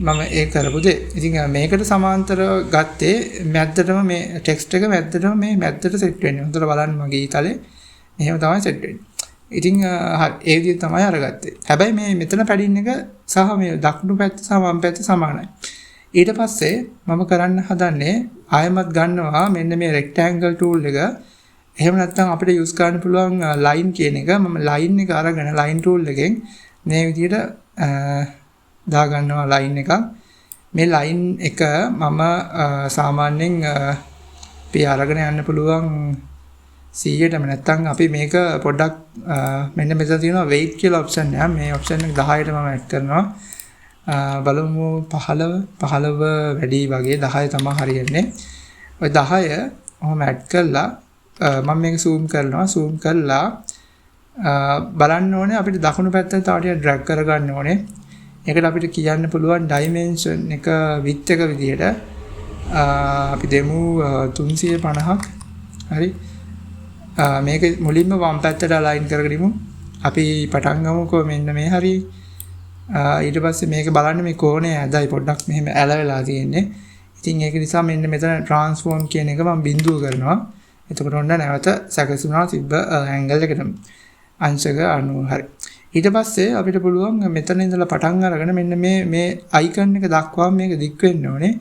මම ඒ කරපු දේ. ඉතින් මේකට සමාන්තරව ගත්තේ මැද්දටම මේ ටෙක්ස්ට් එක මැද්දටම මේ මැද්දට සෙට් වෙන්නේ. හොඳට බලන්න මගේ ඊතලේ මෙහෙම තමයි සෙට් වෙන්නේ. ඉතින් හරි ඒ විදිහට තමයි අරගත්තේ. හැබැයි මේ මෙතන පැඩින් එක සහ මේ දකුණු පැත්ත සහ වම් පැත්ත සමානයි. ඊට පස්සේ මම කරන්න හදන්නේ ආයමත් ගන්නවා මෙන්න මේ rectangle tool එක. එහෙම නැත්නම් අපිට use කරන්න පුළුවන් line කියන එක. මම line එක අරගෙන line tool එකෙන් මේ විදිහට දා ගන්නවා line එකක්. මේ line එක මම සාමාන්‍යයෙන් අපි අරගෙන යන්න පුළුවන් 100ටම. නැත්නම් අපි මේක පොඩ්ඩක් මෙන්න මෙතන තියෙනවා weight කියලා option එක. මේ option එක 10ට මම add කරනවා. බලමු 15 වැඩි වගේ 10 තමයි හරියන්නේ. ඔය 10 ඔහොම add කළා මම මේක zoom කරනවා. zoom කළා බලන්න ඕනේ අපිට දකුණු පැත්තට තව ටිකක් drag කරගන්න ඕනේ. ඒකට අපිට කියන්න පුළුවන් dimension එක width එක විදිහට අපි දෙමු 350ක් හරි මේක මුලින්ම වම් පැත්තට අලයින් කරගෙන ඉමු. අපි පටන් ගමුකෝ මෙන්න මේ හරි. ඊට පස්සේ මේක බලන්න මේ කෝණය ඇදයි පොඩ්ඩක් මෙහෙම ඇල වෙලා තියෙන්නේ. ඉතින් ඒක නිසා මෙන්න මෙතන ට්‍රාන්ස්ෆෝම් කියන එක මම බිඳුව කරනවා. එතකොට ඔන්න නැවත සැකසුණා තිබ්බ ඇන්ගල් එකට අංශක 90 හරි. ඊට පස්සේ අපිට පුළුවන් මෙතන ඉඳලා පටන් අරගෙන මෙන්න මේ අයිකන් එක දක්වා මේක දික් වෙන්න ඕනේ.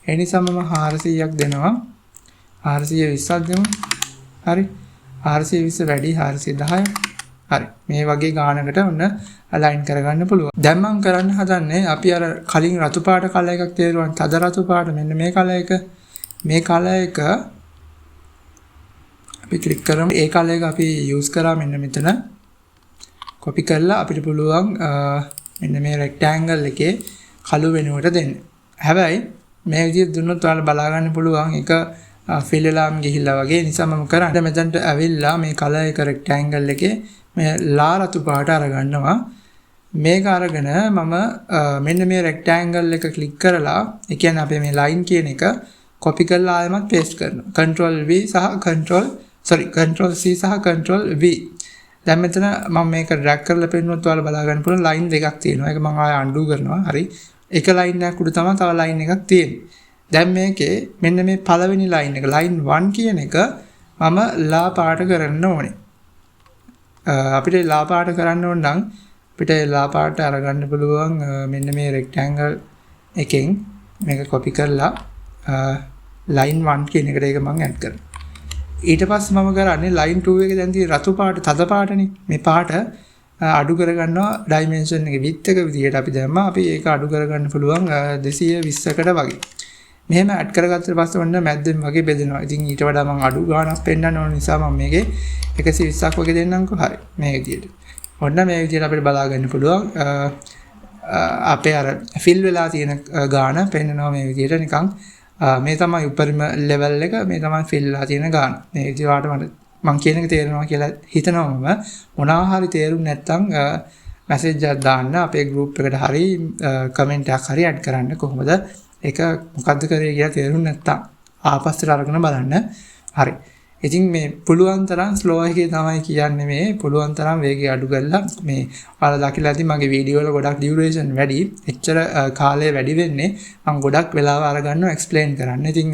ඒ නිසා මම 400ක් දෙනවා. 420ක් දෙමු. හරි. 420 වැඩි 410. හරි. මේ වගේ ගානකට ඔන්න අලයින් කරගන්න පුළුවන්. දැන් මම කරන්න හදන්නේ අපි අර කලින් රතු පාට කලර් එකක් තේරුවා. තද රතු පාට මෙන්න මේ කලර් එක. මේ කලර් එක අපි ක්ලික් කරමු. ඒ කලර් එක අපි යූස් කරා මෙන්න මෙතන. කොපි කරලා අපිට පුළුවන් මෙන්න මේ රෙක්ටැන්ගල් එකේ කළු වෙනුවට දෙන්න. හැබැයි මේ විදිහට දුන්නොත් ඔයාලා බලා ගන්න පුළුවන් ඒක ෆිල් වෙලාම ගිහිල්ලා වගේ. නිසා මම කරන්නේ මෙතනට ඇවිල්ලා මේ කලර් එක රෙක්ටැන්ගල් එකේ මේ ලා රතු පාට අරගන්නවා. මේක අරගෙන මම මෙන්න මේ රෙක්ටැන්ගල් එක ක්ලික් කරලා ඒ කියන්නේ අපේ මේ ලයින් කියන එක කොපි කරලා ආයෙමත් පේස්ට් කරනවා. Ctrl V සහ Ctrl C සහ Ctrl V. දැන් මෙතන මම මේක ඩ්‍රැග් කරලා පෙන්නනොත් ඔයාලා බලා ගන්න පුළුවන් ලයින් දෙකක් තියෙනවා. ඒක මම ආයෙ අන්ඩු කරනවා. හරි. එක ලයින් එකක් උඩ තමයි තව ලයින් එකක් තියෙන්නේ. දැන් මේකේ මෙන්න මේ පළවෙනි ලයින් එක ලයින් 1 කියන එක මම ලා පාට කරන්න ඕනේ. අපිට ලා පාට කරන්න ඕන නම් අපිට ලා පාට අරගන්න පුළුවන් මෙන්න මේ රෙක්ටැන්ගල් එකෙන් මේක කොපි කරලා ලයින් 1 කියන එකට ඒක මම ඇඩ් කරනවා. ඊට පස්සේ මම කරන්නේ ලයින් 2 එකේ දැන් තියෙන රතු පාට තද පාටනේ. මේ පාට අඩු කරගන්නවා ඩයිමෙන්ෂන් එකේ width එක විදියට අපි දැම්මා. අපි ඒක අඩු කරගන්න පුළුවන් 220කට වගේ. මෙහෙම ඇඩ් කරගත්තට පස්සේ ඔන්න මැද්දෙන් වගේ බෙදෙනවා. ඉතින් ඊට වඩා මම අඩු ගාණක් පෙන්නන්න ඕන නිසා මම මේකේ 120ක් වගේ දෙන්නම්කෝ. හරි. මේ විදියට. ඔන්න මේ විදියට අපිට බලා ගන්න පුළුවන් අපේ අර ෆිල් වෙලා තියෙන ගාණ පෙන්නනවා මේ විදියට නිකන් මේ තමයි උපරිම ලෙවල් එක මේ තමයි ෆිල් වෙලා තියෙන ගාණ. මේ විදියට මම කියන එක තේරෙනවා කියලා හිතනවම මොනවා හරි තේරුම් නැත්නම් මැසේජ් එකක් දාන්න අපේ group එකට හරි කමෙන්ට් එකක් හරි ඇඩ් කරන්න. කොහොමද ඒක මොකද්ද කරේ කියලා තේරුම් නැත්නම් ආපස්සට අරගෙන බලන්න. හරි. ඉතින් මේ පුළුවන් තරම් ස්ලෝ එකේ තමයි කියන්නේ මේ පුළුවන් තරම් වේගය අඩු කරලා මේ ඔයාලා දකිලා ඇති මගේ වීඩියෝ වල ගොඩක් ඩියුරේෂන් වැඩි. එච්චර කාලය වැඩි වෙන්නේ මම ගොඩක් වෙලාව අරගන්නවා එක්ස්ප්ලেইন කරන්න. ඉතින්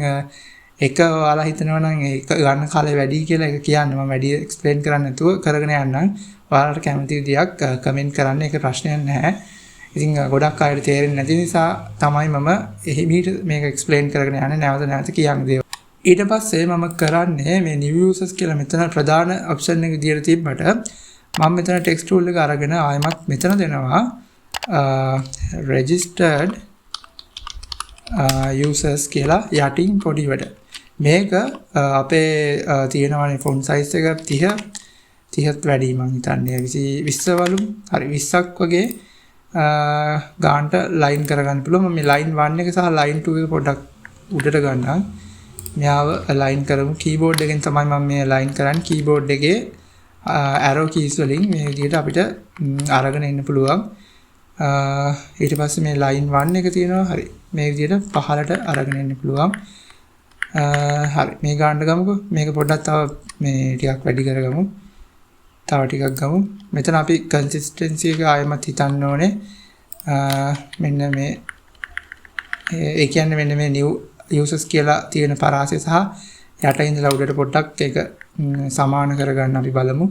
එක ඔයාලා හිතනවා නම් ඒක ගන්න කාලය වැඩි කියලා ඒක කියන්න මම වැඩි එක්ස්ප්ලেইন කරන්න නැතුව කරගෙන යන්නම්. ඔයාලට කැමති විදියක් කමෙන්ට් කරන්න ඒක ප්‍රශ්නයක් නැහැ. ඉතින් ගොඩක් අයට තේරෙන්නේ නැති නිසා තමයි මම එහිමීට මේක එක්ස්ප්ලেইন කරගෙන යන්නේ නැවත කියන්නේ. ඊට පස්සේ මම කරන්නේ මේ new users කියලා මෙතන ප්‍රධාන ඔප්ෂන් එක විදියට තිබ්බට මම මෙතන text tool එක අරගෙන ආයෙමත් මෙතන දෙනවා registered users කියලා යටින් පොඩි වැඩ. මේක අපේ තියෙනවානේ font size එක 30ත් වැඩි මම හිතන්නේ 20 වලු හරි 20ක් වගේ ගානට ලයින් කරගන්න පුළුවන්. මම මේ line 1 එක සහ line 2 එක පොඩ්ඩක් උඩට ගන්නම්. මෙයාව අලයින් කරමු. කීබෝඩ් එකෙන් තමයි මම මේ අලයින් කරන්නේ. කීබෝඩ් එකේ arrow keys වලින් මේ විදිහට අපිට අරගෙන ඉන්න පුළුවන්. ඊට පස්සේ මේ line 1 එක තියෙනවා. හරි. මේ විදිහට පහළට අරගෙන ඉන්න පුළුවන්. හරි. මේ ගානට ගමුකෝ. මේක පොඩ්ඩක් තව මේ ටිකක් වැඩි කරගමු. තව ටිකක් ගමු. මෙතන අපි consistency එක ආයෙමත් හිතන්න ඕනේ. මෙන්න මේ ඒ කියන්නේ මෙන්න මේ new users කියලා තියෙන පරාසය සහ යට ඉඳලා උඩට පොඩ්ඩක් ඒක සමාන කරගන්න අපි බලමු.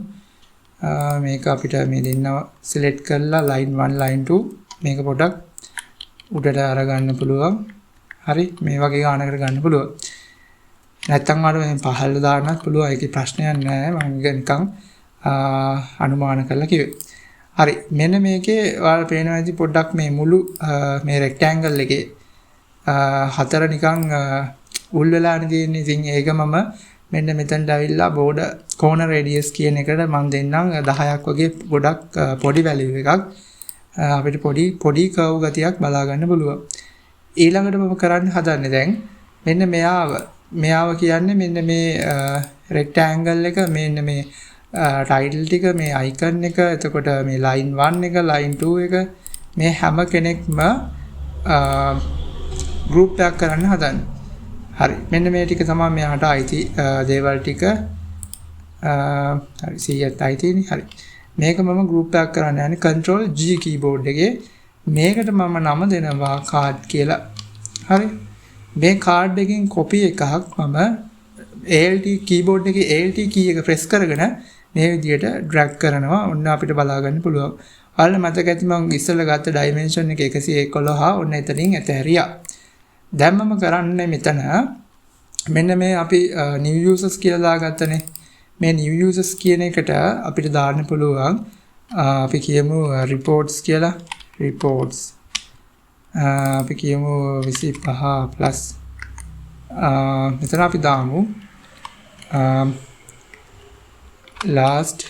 මේක අපිට මේ දෙන්නව select කරලා line 1 line 2 මේක පොඩ්ඩක් උඩට අරගන්න පුළුවන්. හරි මේ වගේ ගානකට ගන්න පුළුවන්. නැත්තම් අර මේ පහළ දාන්නත් පුළුවන්. ඒකේ ප්‍රශ්නයක් නැහැ. මම නිකන් අනුමාන කරලා කිව්වේ. හරි මෙන්න මේකේ ඔයාලා පේනවා ඇති පොඩ්ඩක් මේ මුළු මේ rectangle එකේ හතර නිකන් උල් වෙලානේ තියෙන්නේ. ඉතින් ඒක මම මෙන්න මෙතනට ඇවිල්ලා border corner radius කියන එකට මම දෙන්නම් 10ක් වගේ ගොඩක් පොඩි value එකක්. අපිට පොඩි curve ගතියක් බලා ගන්න පුළුවන්. ඊළඟට මම කරන්න හදන්නේ දැන් මෙන්න මෙයාව කියන්නේ මෙන්න මේ rectangle එක මෙන්න මේ title ටික මේ icon එක එතකොට මේ line 1 එක line 2 එක මේ හැම කෙනෙක්ම group එකක් කරන්න හදන්නේ. හරි මෙන්න මේ ටික තමයි මෙයාට අයිති දේවල් ටික හරි 100ත් අයිතිනේ හරි මේක මම group එකක් කරන්න යන්නේ control G keyboard එකේ මේකට මම නම දෙනවා card කියලා හරි මේ card එකකින් copy එකක් මම ALT keyboard එකේ ALT key එක press කරගෙන මේ විදිහට drag කරනවා ඔන්න අපිට බලා ගන්න පුළුවන් ඔයාලට මතක ඇති මම ඉස්සෙල්ලා ගත්ත dimension එක 111 ඔන්න එතනින් ඇතහැරියා දැන් මම කරන්නේ මෙතන මෙන්න මේ අපි new users කියලා දාගත්තනේ මේ new users කියන එකට අපිට දාන්න පුළුවන් අපි කියමු reports කියලා reports අපි කියමු 25 plus මෙතන අපි දාමු last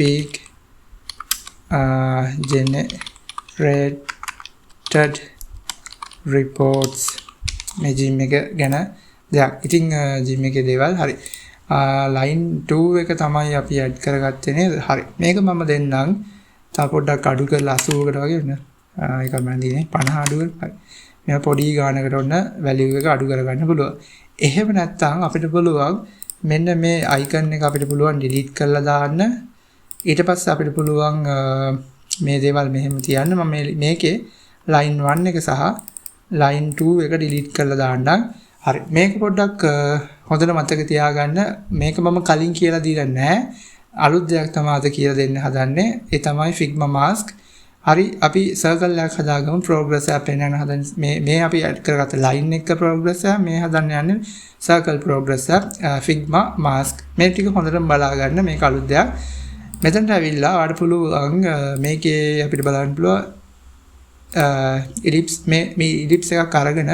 week generated reports මේ gym එක ගැන දෙයක්. ඉතින් gym එකේ දේවල් හරි. line 2 එක තමයි අපි add කරගත්තේ නේද? හරි. මේක මම දෙන්නම්. තව පොඩ්ඩක් අඩු කරලා 80කට වගේ වෙන. ඒක මම දිනේ 50 අඩු කරලා. හරි. මෙයා පොඩි ගානකට ඔන්න value එක අඩු කරගන්න පුළුවන්. එහෙම නැත්නම් අපිට පුළුවන් මෙන්න මේ icon එක අපිට පුළුවන් delete කරලා දාන්න. ඊට පස්සේ අපිට පුළුවන් මේ දේවල් මෙහෙම තියන්න. මම මේකේ line 1 එක සහ line 2 එක delete කරලා දාන්නම්. හරි. මේක පොඩ්ඩක් හොඳට මතක තියාගන්න. මේක මම කලින් කියලා දීලා නැහැ. අලුත් දෙයක් තමයි අද කියලා දෙන්න හදන්නේ. ඒ තමයි Figma mask. හරි අපි circle එකක් හදාගමු progress app එන්න හදන මේ අපි add කරගත්ත line එක progress app මේ හදන්න යන්නේ circle progress app Figma mask. මේ ටික හොඳට බලා ගන්න මේක අලුත් දෙයක්. මෙතනට ඇවිල්ලා ඔයාලට පුළුවන් මේකේ අපිට බලන්න පුළුවන් ellipse මේ ellipse එකක් අරගෙන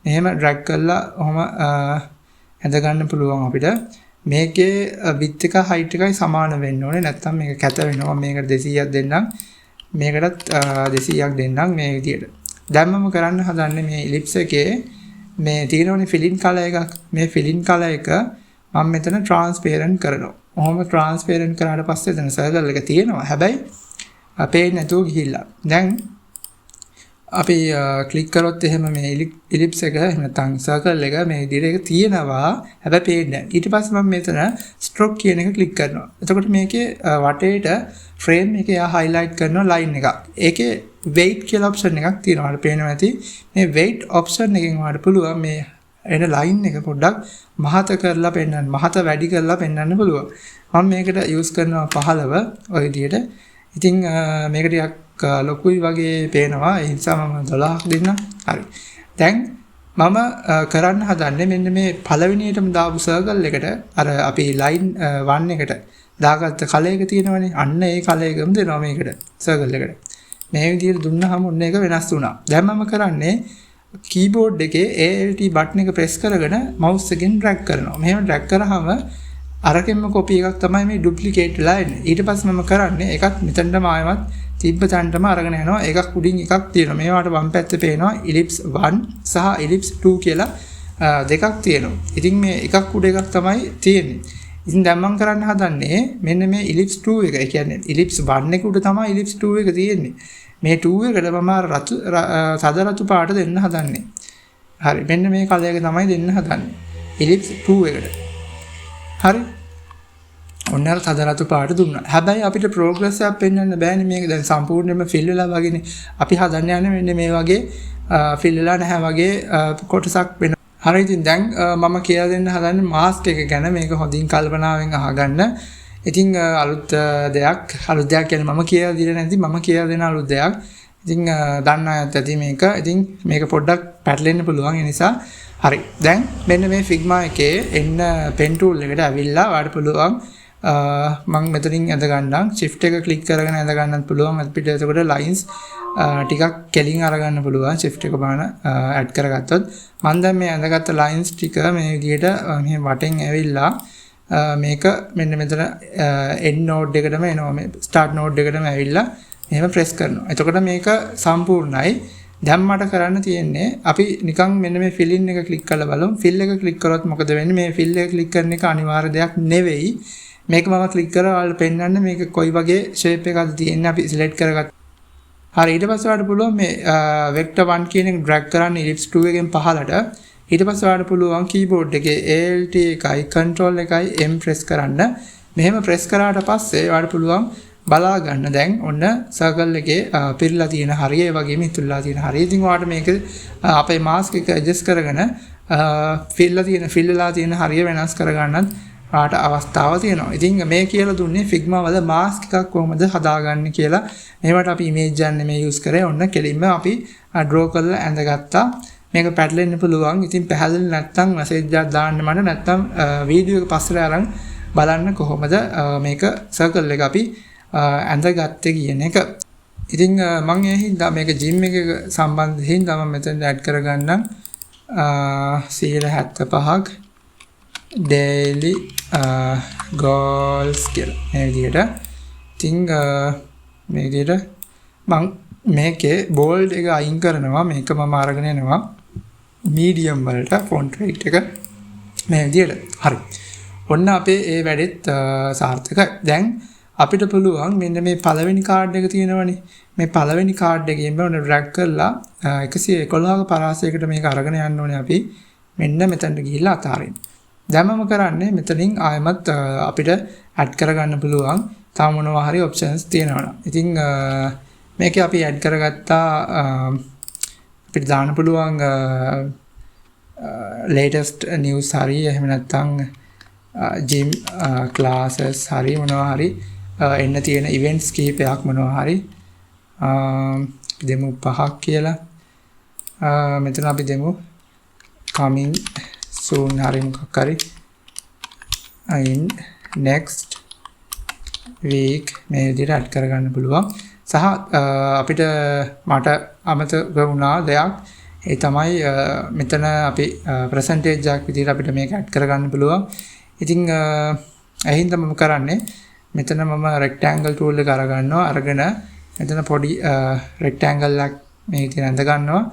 මෙහෙම drag කරලා ඔහම ඇඳ ගන්න පුළුවන් අපිට. මේකේ width එක height එකයි සමාන වෙන්න ඕනේ. නැත්නම් මේක කැත වෙනවා. මේකට 200ක් දෙන්නම්. මේකටත් 200ක් දෙන්නම් මේ විදියට. දැන් මම කරන්න හදන්නේ මේ ellipse එකේ මේ තියෙනවනේ fill in color එකක්. මේ fill in color එක මම මෙතන transparent කරනවා. ඔහොම transparent කරාට පස්සේ එතන circle එක තියෙනවා. හැබැයි පේන්නේ නැතුව ගිහිල්ලා. දැන් අපි ක්ලික් කරොත් එහෙම මේ ellipse එක එහෙම නැත්නම් circle එක මේ විදිහට තියෙනවා. හැබැයි පේන්නේ නැහැ. ඊට පස්සේ මම මෙතන stroke කියන එක ක්ලික් කරනවා. එතකොට මේකේ වටේට frame එකේ යා highlight කරනවා line එකක්. ඒකේ weight කියලා option එකක් තියෙනවා. ඔයාලට පේනවා ඇති. මේ weight option එකෙන් ඔයාලට පුළුවන් මේ එන line එක පොඩ්ඩක් මහත කරලා පෙන්නන්න. මහත වැඩි කරලා පෙන්නන්න පුළුවන්. මම මේකට use කරනවා 15 ඔය විදිහට. ඉතින් මේක ටිකක් ලොකුයි වගේ පේනවා. ඒ නිසා මම 12ක් දෙන්නම්. හරි. දැන් මම කරන්න හදන්නේ මෙන්න මේ පළවෙනියටම දාපු circle එකට අර අපි line 1 එකට දාගත්ත කලර් එක තියෙනවනේ. අන්න ඒ කලර් එකම දෙනවා මේකට circle එකට. මේ විදිහට දුන්නාම ඔන්න ඒක වෙනස් වුණා. දැන් මම කරන්නේ keyboard එකේ ALT button එක press කරගෙන mouse එකෙන් drag කරනවා. මෙහෙම drag කරාම අරකින්ම copy එකක් තමයි මේ duplicate වෙලා එන්නේ. ඊට පස්සේ මම කරන්නේ එකක් මෙතනටම ආයමත් තිබ්බ තැනටම අරගෙන යනවා. ඒකක් උඩින් එකක් තියෙනවා. මේවට වම් පැත්තේ පේනවා ellipse 1 සහ ellipse 2 කියලා දෙකක් තියෙනවා. ඉතින් මේ එකක් උඩ එකක් තමයි තියෙන්නේ. ඉතින් දැන් මම කරන්න හදන්නේ මෙන්න මේ ellipse 2 එක. ඒ කියන්නේ ellipse 1 එක උඩ තමයි ellipse 2 එක තියෙන්නේ. මේ 2 එකට මම සද රතු පාට දෙන්න හදන්නේ. හරි. මෙන්න මේ කලර් එක තමයි දෙන්න හදන්නේ. ellipse 2 එකට. හරි. ඔන්න අර සද රතු පාට දුන්නා. හැබැයි අපිට progress එකක් පෙන්වන්න බෑනේ මේක දැන් සම්පූර්ණයෙන්ම fill වෙලා වගේනේ. අපි හදන්න යන්නේ මෙන්න මේ වගේ fill වෙලා නැහැ වගේ කොටසක් වෙනවා. හරි ඉතින් දැන් මම කියලා දෙන්න හදන්නේ mask එක ගැන මේක හොඳින් කල්පනාවෙන් අහගන්න. ඉතින් අලුත් දෙයක් කියන්නේ මම කියලා දෙන්නේ නැති මම කියලා දෙන අලුත් දෙයක්. ඉතින් දන්න අයත් ඇති මේක. ඉතින් මේක පොඩ්ඩක් පැටලෙන්න පුළුවන්. ඒ නිසා හරි. දැන් මෙන්න මේ Figma එකේ එන්න pen tool එකට ඇවිල්ලා ඔයාලට පුළුවන් මම මෙතනින් ඇඳ ගන්නම් shift එක click කරගෙන ඇඳ ගන්නත් පුළුවන් අපිට එතකොට lines ටිකක් කෙලින් අරගන්න පුළුවන් shift එක බලන add කරගත්තොත් මම දැන් මේ ඇඳගත්ත lines ටික මේ විදිහට මෙහෙම වටෙන් ඇවිල්ලා මේක මෙන්න මෙතන end node එකටම එනවා මේ start node එකටම ඇවිල්ලා මෙහෙම press කරනවා. එතකොට මේක සම්පූර්ණයි. දැන් මට කරන්න තියෙන්නේ අපි නිකන් මෙන්න මේ fill in එක click කරලා බලමු. fill එක click කරොත් මොකද වෙන්නේ? මේ fill එක click කරන එක අනිවාර්ය දෙයක් නෙවෙයි. මේක මම click කරලා ඔයාලට පෙන්නන්න මේක කොයි වගේ shape එකක්ද තියෙන්නේ අපි select කරගත්තා. හරි ඊට පස්සේ ඔයාලට පුළුවන් මේ vector 1 කියන එක drag කරන්න ellipse 2 එකෙන් පහළට ඊට පස්සේ ඔයාලට පුළුවන් කීබෝඩ් එකේ ALT එකයි control එකයි M press කරන්න. මෙහෙම press කරාට පස්සේ ඔයාලට පුළුවන් බලා ගන්න දැන් ඔන්න සර්කල් එකේ පිරලා තියෙන හරිය ඒ වගේම ඉතුරුලා තියෙන හරිය. ඉතින් ඔයාලට මේක අපේ මාස්ක් එක ඇඩ්ජස්ට් කරගෙන ෆිල් වෙලා තියෙන හරිය වෙනස් කරගන්නත් ඔයාලට අවස්ථාව තියෙනවා. ඉතින් මේ කියලා දුන්නේ Figma වල මාස්ක් එකක් කොහොමද හදාගන්නේ කියලා. මේවට අපි ඉමේජ් එකක් නෙමෙයි යූස් කරේ. ඔන්න කෙලින්ම අපි draw කරලා ඇඳගත්තා. මේක පැටලෙන්න පුළුවන්. ඉතින් පැහැදිලි නැත්නම් මැසේජ් එකක් දාන්න මට නැත්නම් වීඩියෝ එක පස්සට අරන් බලන්න කොහොමද මේක සර්කල් එක අපි ඇඳගත්තේ කියන එක. ඉතින් මම ඒ හින්දා මේක ජිම් එක සම්බන්ධයෙන් තමයි මෙතන ඇඩ් කරගන්නම් 175ක් daily goals කියලා. මේ විදිහට. ඉතින් මේ විදිහට මම මේකේ bold එක අයින් කරනවා. මේක මම අරගෙන එනවා medium වලට font weight එක මේ විදිහට. හරි. ඔන්න අපේ ඒ වැඩෙත් සාර්ථකයි. දැන් අපිට පුළුවන් මෙන්න මේ පළවෙනි කාඩ් එක තියෙනවනේ. මේ පළවෙනි කාඩ් එකෙන් ඔන්න drag කරලා 111ක පරාසයකට මේක අරගෙන යන්න ඕනේ අපි. මෙන්න මෙතනට ගිහිල්ලා අතාරින්න. දැන් මම කරන්නේ මෙතනින් ආයෙමත් අපිට ඇඩ් කරගන්න පුළුවන් තව මොනවා හරි ඔප්ෂන්ස් තියෙනවා. ඉතින් මේකේ අපි ඇඩ් කරගත්තා අපිට දාන්න පුළුවන් latest news හරි එහෙම නැත්නම් gym classes හරි මොනවා හරි එන්න තියෙන events කීපයක් මොනවා හරි දෙමු 5ක් කියලා. මෙතන අපි දෙමු coming soon හරි මොකක් හරි in next week මේ විදිහට ඇඩ් කරගන්න පුළුවන්. සහ අපිට මට අමතක වුණා දෙයක්. ඒ තමයි මෙතන අපි percentage එකක් විදිහට අපිට මේක ඇඩ් කරගන්න පුළුවන්. ඉතින් එහෙනම් මම කරන්නේ මෙතන මම rectangle tool එක අරගන්නවා. අරගෙන මෙතන පොඩි rectangle එකක් මේ විදිහට ඇඳ ගන්නවා.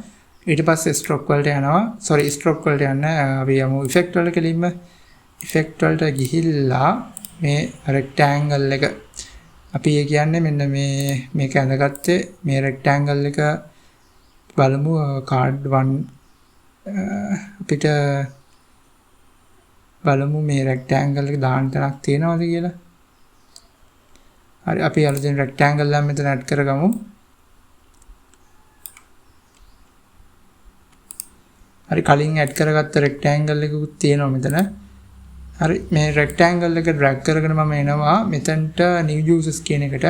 ඊට පස්සේ stroke වලට යනවා. stroke වලට යන්න අපි යමු effect වලට කෙලින්ම effect වලට ගිහිල්ලා මේ rectangle එක අපි කියන්නේ මෙන්න මේක ඇඳගත්තේ මේ rectangle එක බලමු card 1 අපිට බලමු මේ rectangle එක දාන්න තරක් තියෙනවද කියලා. හරි අපි අලුතෙන් rectangle එක මෙතන ඇඩ් කරගමු. හරි කලින් ඇඩ් කරගත්ත rectangle එකකුත් තියෙනවා මෙතන. හරි මේ rectangle එක drag කරගෙන මම එනවා මෙතනට new users කියන එකට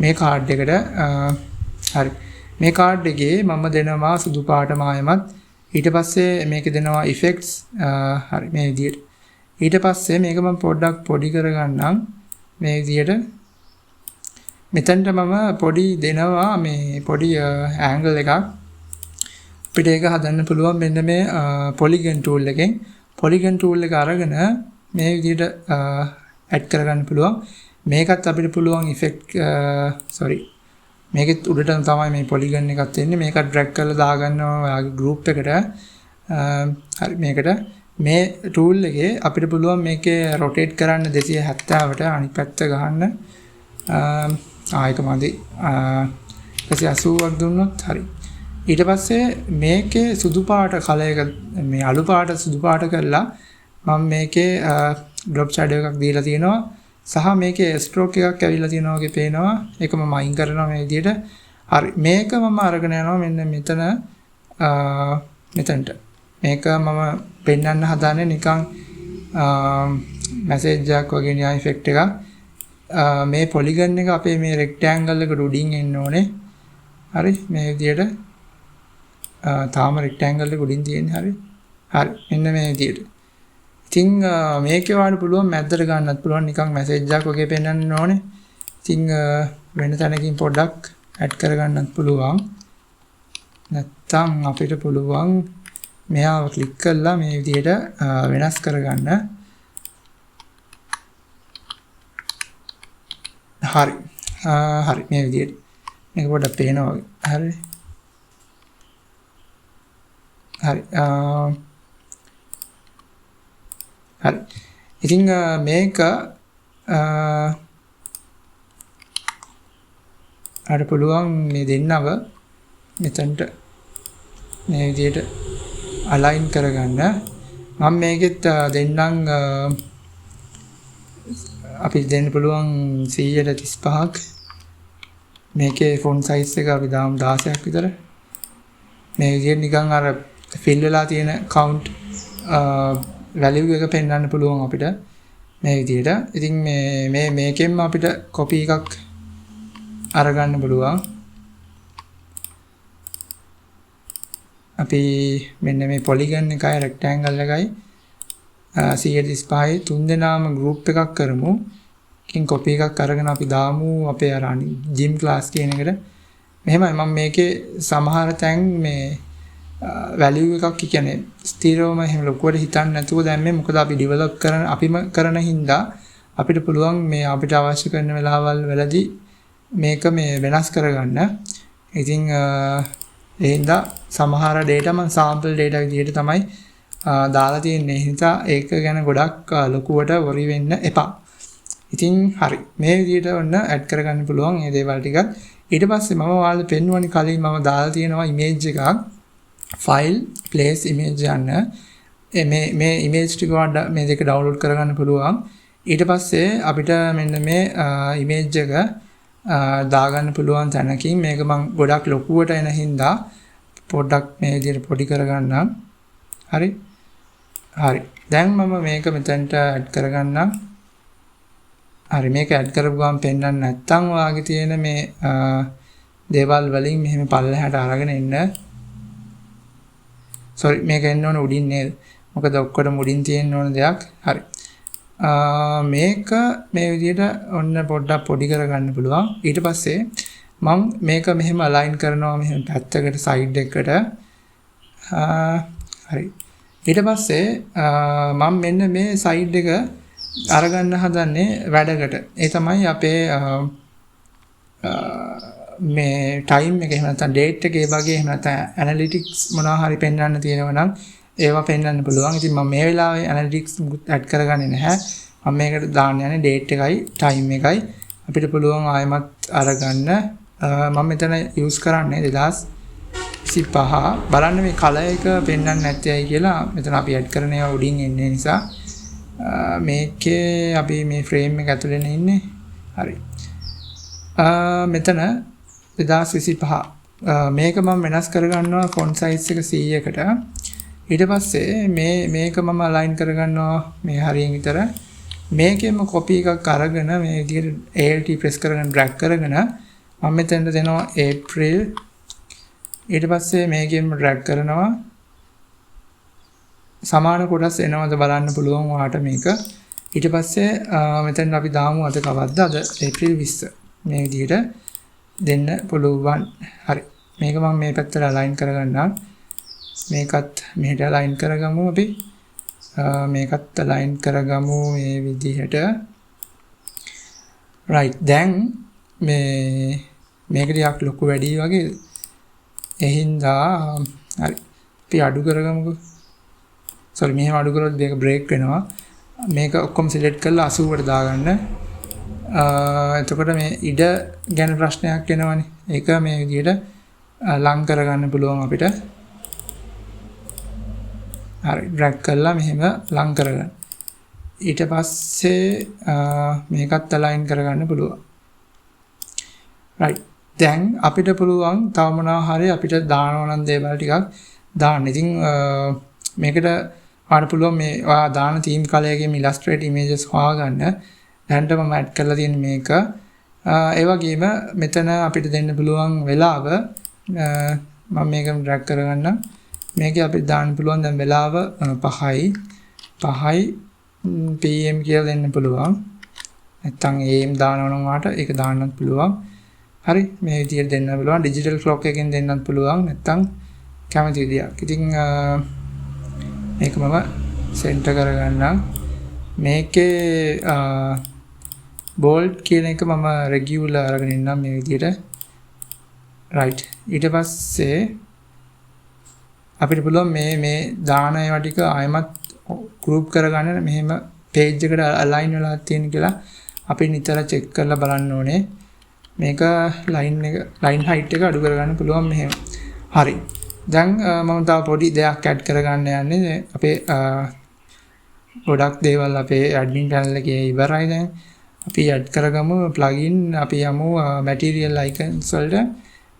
මේ card එකට. හරි මේ card එකේ මම දෙනවා සුදු පාට මායමත්. ඊට පස්සේ මේක දෙනවා effects. හරි මේ විදිහට. ඊට පස්සේ මේක මම පොඩ්ඩක් පොඩි කරගන්නම් මේ විදිහට. මෙතනට මම පොඩි දෙනවා මේ පොඩි angle එකක්. අපිට ඒක හදන්න පුළුවන් මෙන්න මේ polygon tool එකෙන්. polygon tool එක අරගෙන මේ විදිහට ඇඩ් කරගන්න පුළුවන්. මේකත් අපිට පුළුවන් effect මේකෙත් උඩට තමයි මේ polygon එකක් තියෙන්නේ. මේක drag කරලා දාගන්නවා ඔයාගේ group එකට. හරි මේකට මේ tool එකේ අපිට පුළුවන් මේකේ rotate කරන්න 270ට අනිත් පැත්ත ගහන්න. ආයක මදි 180ක් දුන්නොත් හරි. ඊට පස්සේ මේකේ සුදු පාට කලයක මේ අලු පාට සුදු පාට කරලා මම මේකේ drop shadow එකක් දීලා තියෙනවා. සහ මේකේ stroke එකක් ඇවිල්ලා තියෙනවා වගේ පේනවා. ඒක මම අයින් කරනවා මේ විදිහට. හරි මේක මම අරගෙන යනවා මෙන්න මෙතන මෙතනට. මේක මම පෙන්වන්න හදාන්නේ නිකන් message එකක් වගේ න්‍යාය effect එකක්. මේ polygon එක අපේ මේ rectangle එකට උඩින් එන්න ඕනේ. හරි මේ විදිහට තාම rectangle එක උඩින් තියෙන්නේ. හරි මෙන්න මේ විදිහට. ඉතින් මේකේ වඩා පුළුවන් මැද්දට ගන්නත් පුළුවන් නිකන් message එකක් වගේ පෙන්වන්න ඕනේ. ඉතින් වෙන තැනකින් පොඩ්ඩක් add කරගන්නත් පුළුවන්. නැත්තම් අපිට පුළුවන් මෙයාව ක්ලික් කරලා මේ විදිහට වෙනස් කරගන්න. හරි මේ විදිහට මේක පොඩ්ඩක් පේනවා වගේ. හරි ඉතින් මේක අර පුළුවන් මේ දෙන්නව මෙතනට මේ විදිහට අලයින් කරගන්න මම මේකෙත් දෙන්නම් අපි දෙන්න පුළුවන් 135ක් මේකේ ෆොන්ට් සයිස් එක අපි දාමු 16ක් විතර මේ විදිහට නිකන් අර ෆිල් වෙලා තියෙන කවුන්ට් වැලියු එක පෙන්වන්න පුළුවන් අපිට මේ විදිහට. ඉතින් මේකෙන්ම අපිට කොපි එකක් අරගන්න පුළුවන්. අපි මෙන්න මේ පොලිගන් එකයි රෙක්ටැන්ගල් එකයි 135 තුන් දෙනාම ගෲප් එකක් කරමු. එකකින් කොපි එකක් අරගෙන අපි දාමු අපේ අර ජිම් ක්ලාස් කියන එකට. මෙහෙමයි මම මේකේ සමහර තැන් මේ වැලියු එකක් කියන්නේ ස්ථිරවම එහෙම ලොකුවට හිතන්න නැතුව දැන් මේ මොකද අපි ඩෙවලොප් කරන අපිම කරන හින්දා අපිට පුළුවන් මේ අපිට අවශ්‍ය කරන වෙලාවල් වලදී මේක මේ වෙනස් කරගන්න. ඉතින් ඒ හින්දා සමහර data මම sample data විදිහට තමයි දාලා තියෙන්නේ. ඒ නිසා ඒක ගැන ගොඩක් ලොකුවට worry වෙන්න එපා. ඉතින් හරි මේ විදිහට ඔන්න ඇඩ් කරගන්න පුළුවන් මේ දේවල් ටිකත්. ඊට පස්සේ මම ඔයාලට පෙන්වන්නේ කලින් මම දාලා තියෙනවා image එකක් file place image යන්න මේ image ටික මේ දෙක download කරගන්න පුළුවන්. ඊට පස්සේ අපිට මෙන්න මේ image එක දාගන්න පුළුවන් තැනකින් මේක මම ගොඩක් ලොකුවට එන හින්දා පොඩ්ඩක් මේ විදිහට පොඩි කරගන්නම්. හරි දැන් මම මේක මෙතනට ඇඩ් කරගන්නම්. හරි මේක ඇඩ් කරපු ගමන් පෙන්වන්න නැත්තම් ඔයාගේ තියෙන මේ දේවල් වලින් මෙහෙම පල්ලෙහාට අරගෙන එන්න. sorry මේක එන්න ඕන උඩින් නේද? මොකද ඔක්කොටම උඩින් තියෙන්න ඕන දෙයක්. හරි. මේක මේ විදිහට ඔන්න පොඩ්ඩක් පොඩි කරගන්න පුළුවන්. ඊට පස්සේ මම මේක මෙහෙම අලයින් කරනවා මෙහෙම පැත්තකට සයිඩ් එකකට. හරි. ඊට පස්සේ මම මෙන්න මේ සයිඩ් එක අරගන්න හදන්නේ වැඩකට. ඒ තමයි අපේ මේ ටයිම් එක එහෙම නැත්නම් ඩේට් එක ඒ වගේ එහෙම නැත්නම් ඇනලිටික්ස් මොනවා හරි පෙන්වන්න තියෙනවා නම් ඒවා පෙන්වන්න පුළුවන්. ඉතින් මම මේ වෙලාවේ ඇනලිටික්ස් ඇඩ් කරගන්නේ නැහැ. මම මේකට දාන්න යන්නේ ඩේට් එකයි ටයිම් එකයි. අපිට පුළුවන් ආයෙමත් අරගන්න. මම මෙතන යූස් කරන්නේ 2025. බලන්න මේ කලර් එක පෙන්වන්න නැත්තේයි කියලා මෙතන අපි ඇඩ් කරන ඒවා උඩින් එන්නේ නිසා මේකේ අපි මේ ෆ්‍රේම් එක ඇතුලේ ඉන්නේ. හරි. මෙතන 2025 මේක මම වෙනස් කරගන්නවා ෆොන්ට් සයිස් එක 100කට. ඊට පස්සේ මේක මම අලයින් කරගන්නවා මේ හරියෙන් විතර. මේකෙම කොපි එකක් අරගෙන මේ විදිහට ALT ප්‍රෙස් කරගෙන ඩ්‍රැග් කරගෙන මම මෙතනට දෙනවා ඒප්‍රිල්. ඊට පස්සේ මේකෙම ඩ්‍රැග් කරනවා සමාන කොටස් එනවද බලන්න පුළුවන් ඔයාට මේක. ඊට පස්සේ මෙතන අපි දාමු අද කවද්ද? අද ඒප්‍රිල් 20. මේ විදිහට දෙන්න පුළුවන්. හරි. මේක මම මේ පැත්තට අලයින් කරගන්නම්. මේකත් මෙහෙට අලයින් කරගමු අපි. මේකත් අලයින් කරගමු මේ විදිහට. right. දැන් මේක ටිකක් ලොකු වැඩි වගේ. ඒ හින්දා හරි. අපි අඩු කරගමුකෝ. sorry මෙහෙම අඩු කරොත් මේක බ්‍රේක් වෙනවා. මේක ඔක්කොම සිලෙක්ට් කරලා 80ට දාගන්න. එතකොට මේ ඉඩ ගැන ප්‍රශ්නයක් එනවනේ. ඒක මේ විදිහට ලං කරගන්න පුළුවන් අපිට. හරි ඩ්‍රැග් කරලා මෙහෙම ලං කරගන්න. ඊට පස්සේ මේකත් අලයින් කරගන්න පුළුවන්. right. දැන් අපිට පුළුවන් තව මොනවා හරි අපිට දානවා නම් දේවල් ටිකක් දාන්න. ඉතින් මේකට ඔයාලට පුළුවන් මේ ඔයා දාන තීම් කලයකින් ඉලස්ට්‍රේට් ඉමේජස් හොයාගන්න. දැන්ට මම ඇඩ් කරලා තියෙන මේක. ඒ වගේම මෙතන අපිට දෙන්න පුළුවන් වෙලාව මම මේක ඩ්‍රැග් කරගන්නම්. මේකේ අපිට දාන්න පුළුවන් දැන් වෙලාව 5යි PM කියලා දෙන්න පුළුවන්. නැත්තම් AM දානවා නම් ඔයාලට ඒක දාන්නත් පුළුවන්. හරි මේ විදිහට දෙන්න පුළුවන්. ඩිජිටල් ක්ලොක් එකකින් දෙන්නත් පුළුවන්. නැත්තම් කැමති විදියක්. ඉතින් මේක මම සෙන්ටර් කරගන්නම්. මේකේ bold කියන එක මම regular අරගෙන ඉන්නම් මේ විදිහට. right. ඊට පස්සේ අපිට පුළුවන් මේ දාන ඒවා ටික ආයමත් group කරගන්න මෙහෙම page එකට align වෙලා තියෙන කියලා අපි නිතර check කරලා බලන්න ඕනේ. මේක line height එක අඩු කරගන්න පුළුවන් මෙහෙම. හරි. දැන් මම තව පොඩි දෙයක් ඇඩ් කරගන්න යන්නේ අපේ ගොඩක් දේවල් අපේ ඇඩ්මින් පැනල් එකේ ඉවරයි දැන්. අපි ඇඩ් කරගමු ප්ලගින් අපි යමු මැටීරියල් අයිකන්ස් වලට.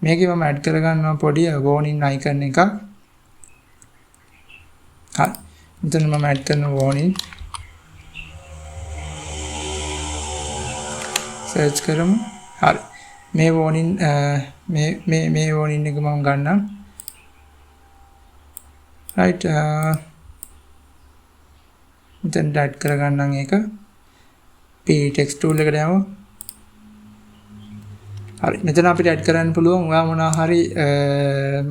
මේකේ මම ඇඩ් කරගන්නවා පොඩි warning icon එකක්. හරි. මෙතන මම ඇඩ් කරන warning සර්ච් කරමු. හරි. මේ warning මේ warning එක මම ගන්නම්. right මෙතන ඇඩ් කරගන්නම් ඒක. p text tool එකට යමු. හරි. මෙතන අපිට ඇඩ් කරන්න පුළුවන් ඔයා මොනවා හරි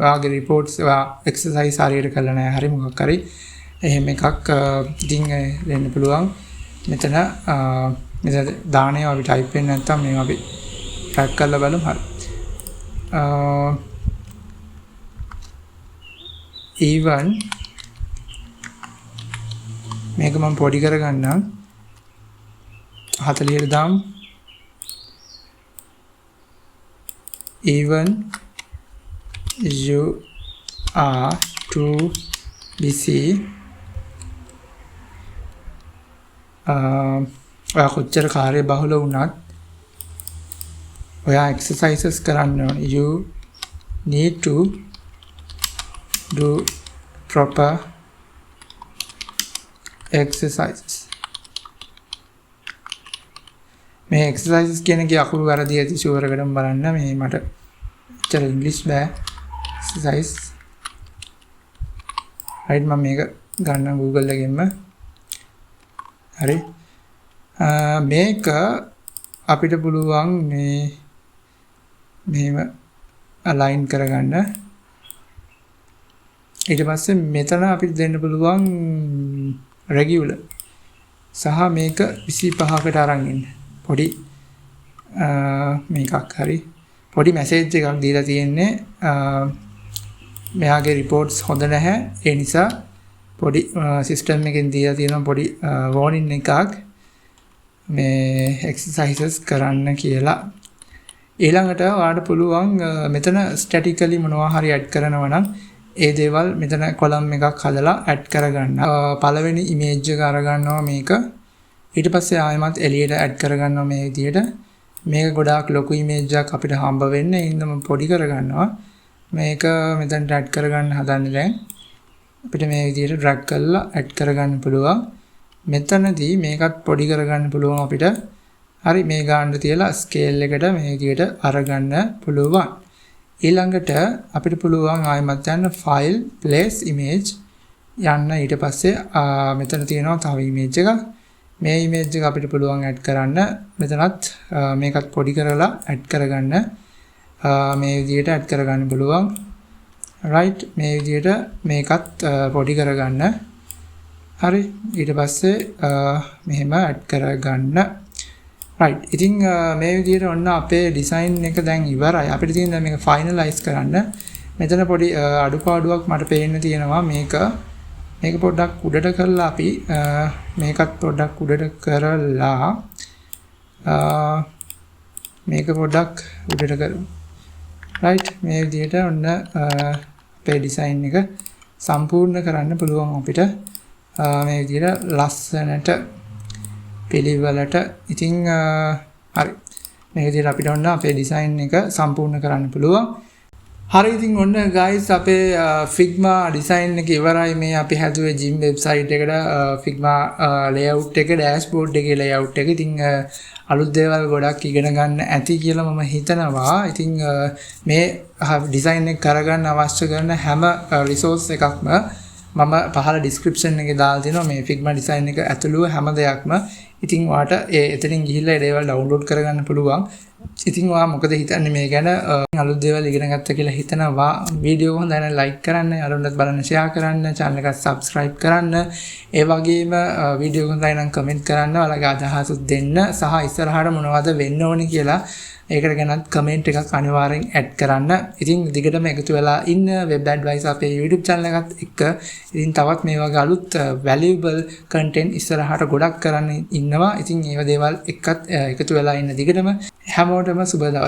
ඔයාගේ reports ඔයා exercise හරියට කරලා නැහැ. හරි මොකක් හරි එහෙම එකක් ඉතින් දෙන්න පුළුවන්. මෙතන දාණය අපි type වෙන්නේ නැත්නම් මේවා අපි track කරලා බලමු. හරි. even මේක මම පොඩි කරගන්නම් 40ට දාමු. even you are too busy ඔයා කොච්චර කාර්ය බහුල වුණත් ඔයා exercises කරන්න ඕනේ. you need to do proper exercises. මේ exercises කියන එකේ අකුරු වැරදි ඇති ෂුවර් එකටම බලන්න. මේ මට ඇත්තට ඉංග්‍රීසි බෑ. exercise right මම මේක ගන්න Google එකෙන්ම. හරි. මේක අපිට පුළුවන් මෙහෙම align කරගන්න. ඊට පස්සේ මෙතන අපිට දෙන්න පුළුවන් regular සහ මේක 25කට අරන් ඉන්න. පොඩි මේකක් හරි පොඩි මැසේජ් එකක් දීලා තියෙන්නේ මෙයාගේ reports හොඳ නැහැ. ඒ නිසා පොඩි සිස්ටම් එකෙන් දීලා තියෙන පොඩි warning එකක් මේ exercises කරන්න කියලා. ඊළඟට ඔයාලට පුළුවන් මෙතන statically මොනවා හරි add කරනවා නම් ඒ දේවල් මෙතන column එකක් හදලා add කරගන්න. පළවෙනි image එක අරගන්නවා මේක. ඊට පස්සේ ආයෙමත් එළියට add කරගන්නවා මේ විදිහට. මේක ගොඩාක් ලොකු image එකක් අපිට හම්බ වෙන්නේ. ඒ හින්දා මම පොඩි කරගන්නවා. මේක මෙතනට add කරගන්න හදන්නේ දැන්. අපිට මේ විදිහට drag කරලා add කරගන්න පුළුවන්. මෙතනදී මේකත් පොඩි කරගන්න පුළුවන් අපිට. හරි මේ ගානට තියලා scale එකට මේ විදිහට අරගන්න පුළුවන්. ඊළඟට අපිට පුළුවන් ආයෙමත් යන්න file place image යන්න. ඊට පස්සේ මෙතන තියෙනවා තව image එකක්. මේ image එක අපිට පුළුවන් add කරන්න. මෙතනත් මේකත් පොඩි කරලා add කරගන්න. මේ විදිහට add කරගන්න පුළුවන්. right මේ විදිහට මේකත් පොඩි කරගන්න. හරි ඊට පස්සේ මෙහෙම add කරගන්න. right ඉතින් මේ විදිහට ඔන්න අපේ design එක දැන් ඉවරයි. අපිට තියෙන දැන් මේක finalize කරන්න. මෙතන පොඩි අඩුපාඩුවක් මට පේන්න තියෙනවා. මේක පොඩ්ඩක් උඩට කරලා අපි මේකත් පොඩ්ඩක් උඩට කරලා මේක පොඩ්ඩක් උඩට කරමු. right මේ විදිහට ඔන්න අපේ design එක සම්පූර්ණ කරන්න පුළුවන් අපිට මේ විදිහට ලස්සනට පිළිවෙලට. ඉතින් හරි මේ විදිහට අපිට ඔන්න අපේ design එක සම්පූර්ණ කරන්න පුළුවන්. හරි ඉතින් ඔන්න guys අපේ Figma design එක ඉවරයි. මේ අපි හැදුවේ gym website එකට Figma layout එක dashboard එකේ layout එක. ඉතින් අලුත් දේවල් ගොඩක් ඉගෙන ගන්න ඇති කියලා මම හිතනවා. ඉතින් මේ design එක කරගන්න අවශ්‍ය කරන හැම resource එකක්ම මම පහළ description එකේ දාලා තියෙනවා. මේ Figma design එක ඇතුළුව හැම දෙයක්ම. ඉතින් ඔයාට එතනින් ගිහිල්ලා ඒ දේවල් download කරගන්න පුළුවන්. ඉතින් ඔයා මොකද හිතන්නේ මේ ගැන? අලුත් දේවල් ඉගෙන ගත්තා කියලා හිතනවා. වීඩියෝ එක හොඳයි නම් like කරන්න, අරමුණත් බලන්න share කරන්න, channel එක subscribe කරන්න. ඒ වගේම වීඩියෝ එක හොඳයි නම් comment කරන්න, ඔයාලගේ අදහස් දෙන්න සහ ඉස්සරහට මොනවද වෙන්න ඕනේ කියලා ඒකට ගැනත් comment එකක් අනිවාර්යෙන් add කරන්න. ඉතින් දිගටම එකතු වෙලා ඉන්න web advice අපේ YouTube channel එකත් එක්ක. ඉතින් තවත් මේ වගේ අලුත් valuable content ඉස්සරහට ගොඩක් කරන්න ඉන්නවා. ඉතින් ඒව දේවල් එක්කත් එකතු වෙලා ඉන්න දිගටම. හැමෝටම සුබ දවසක්.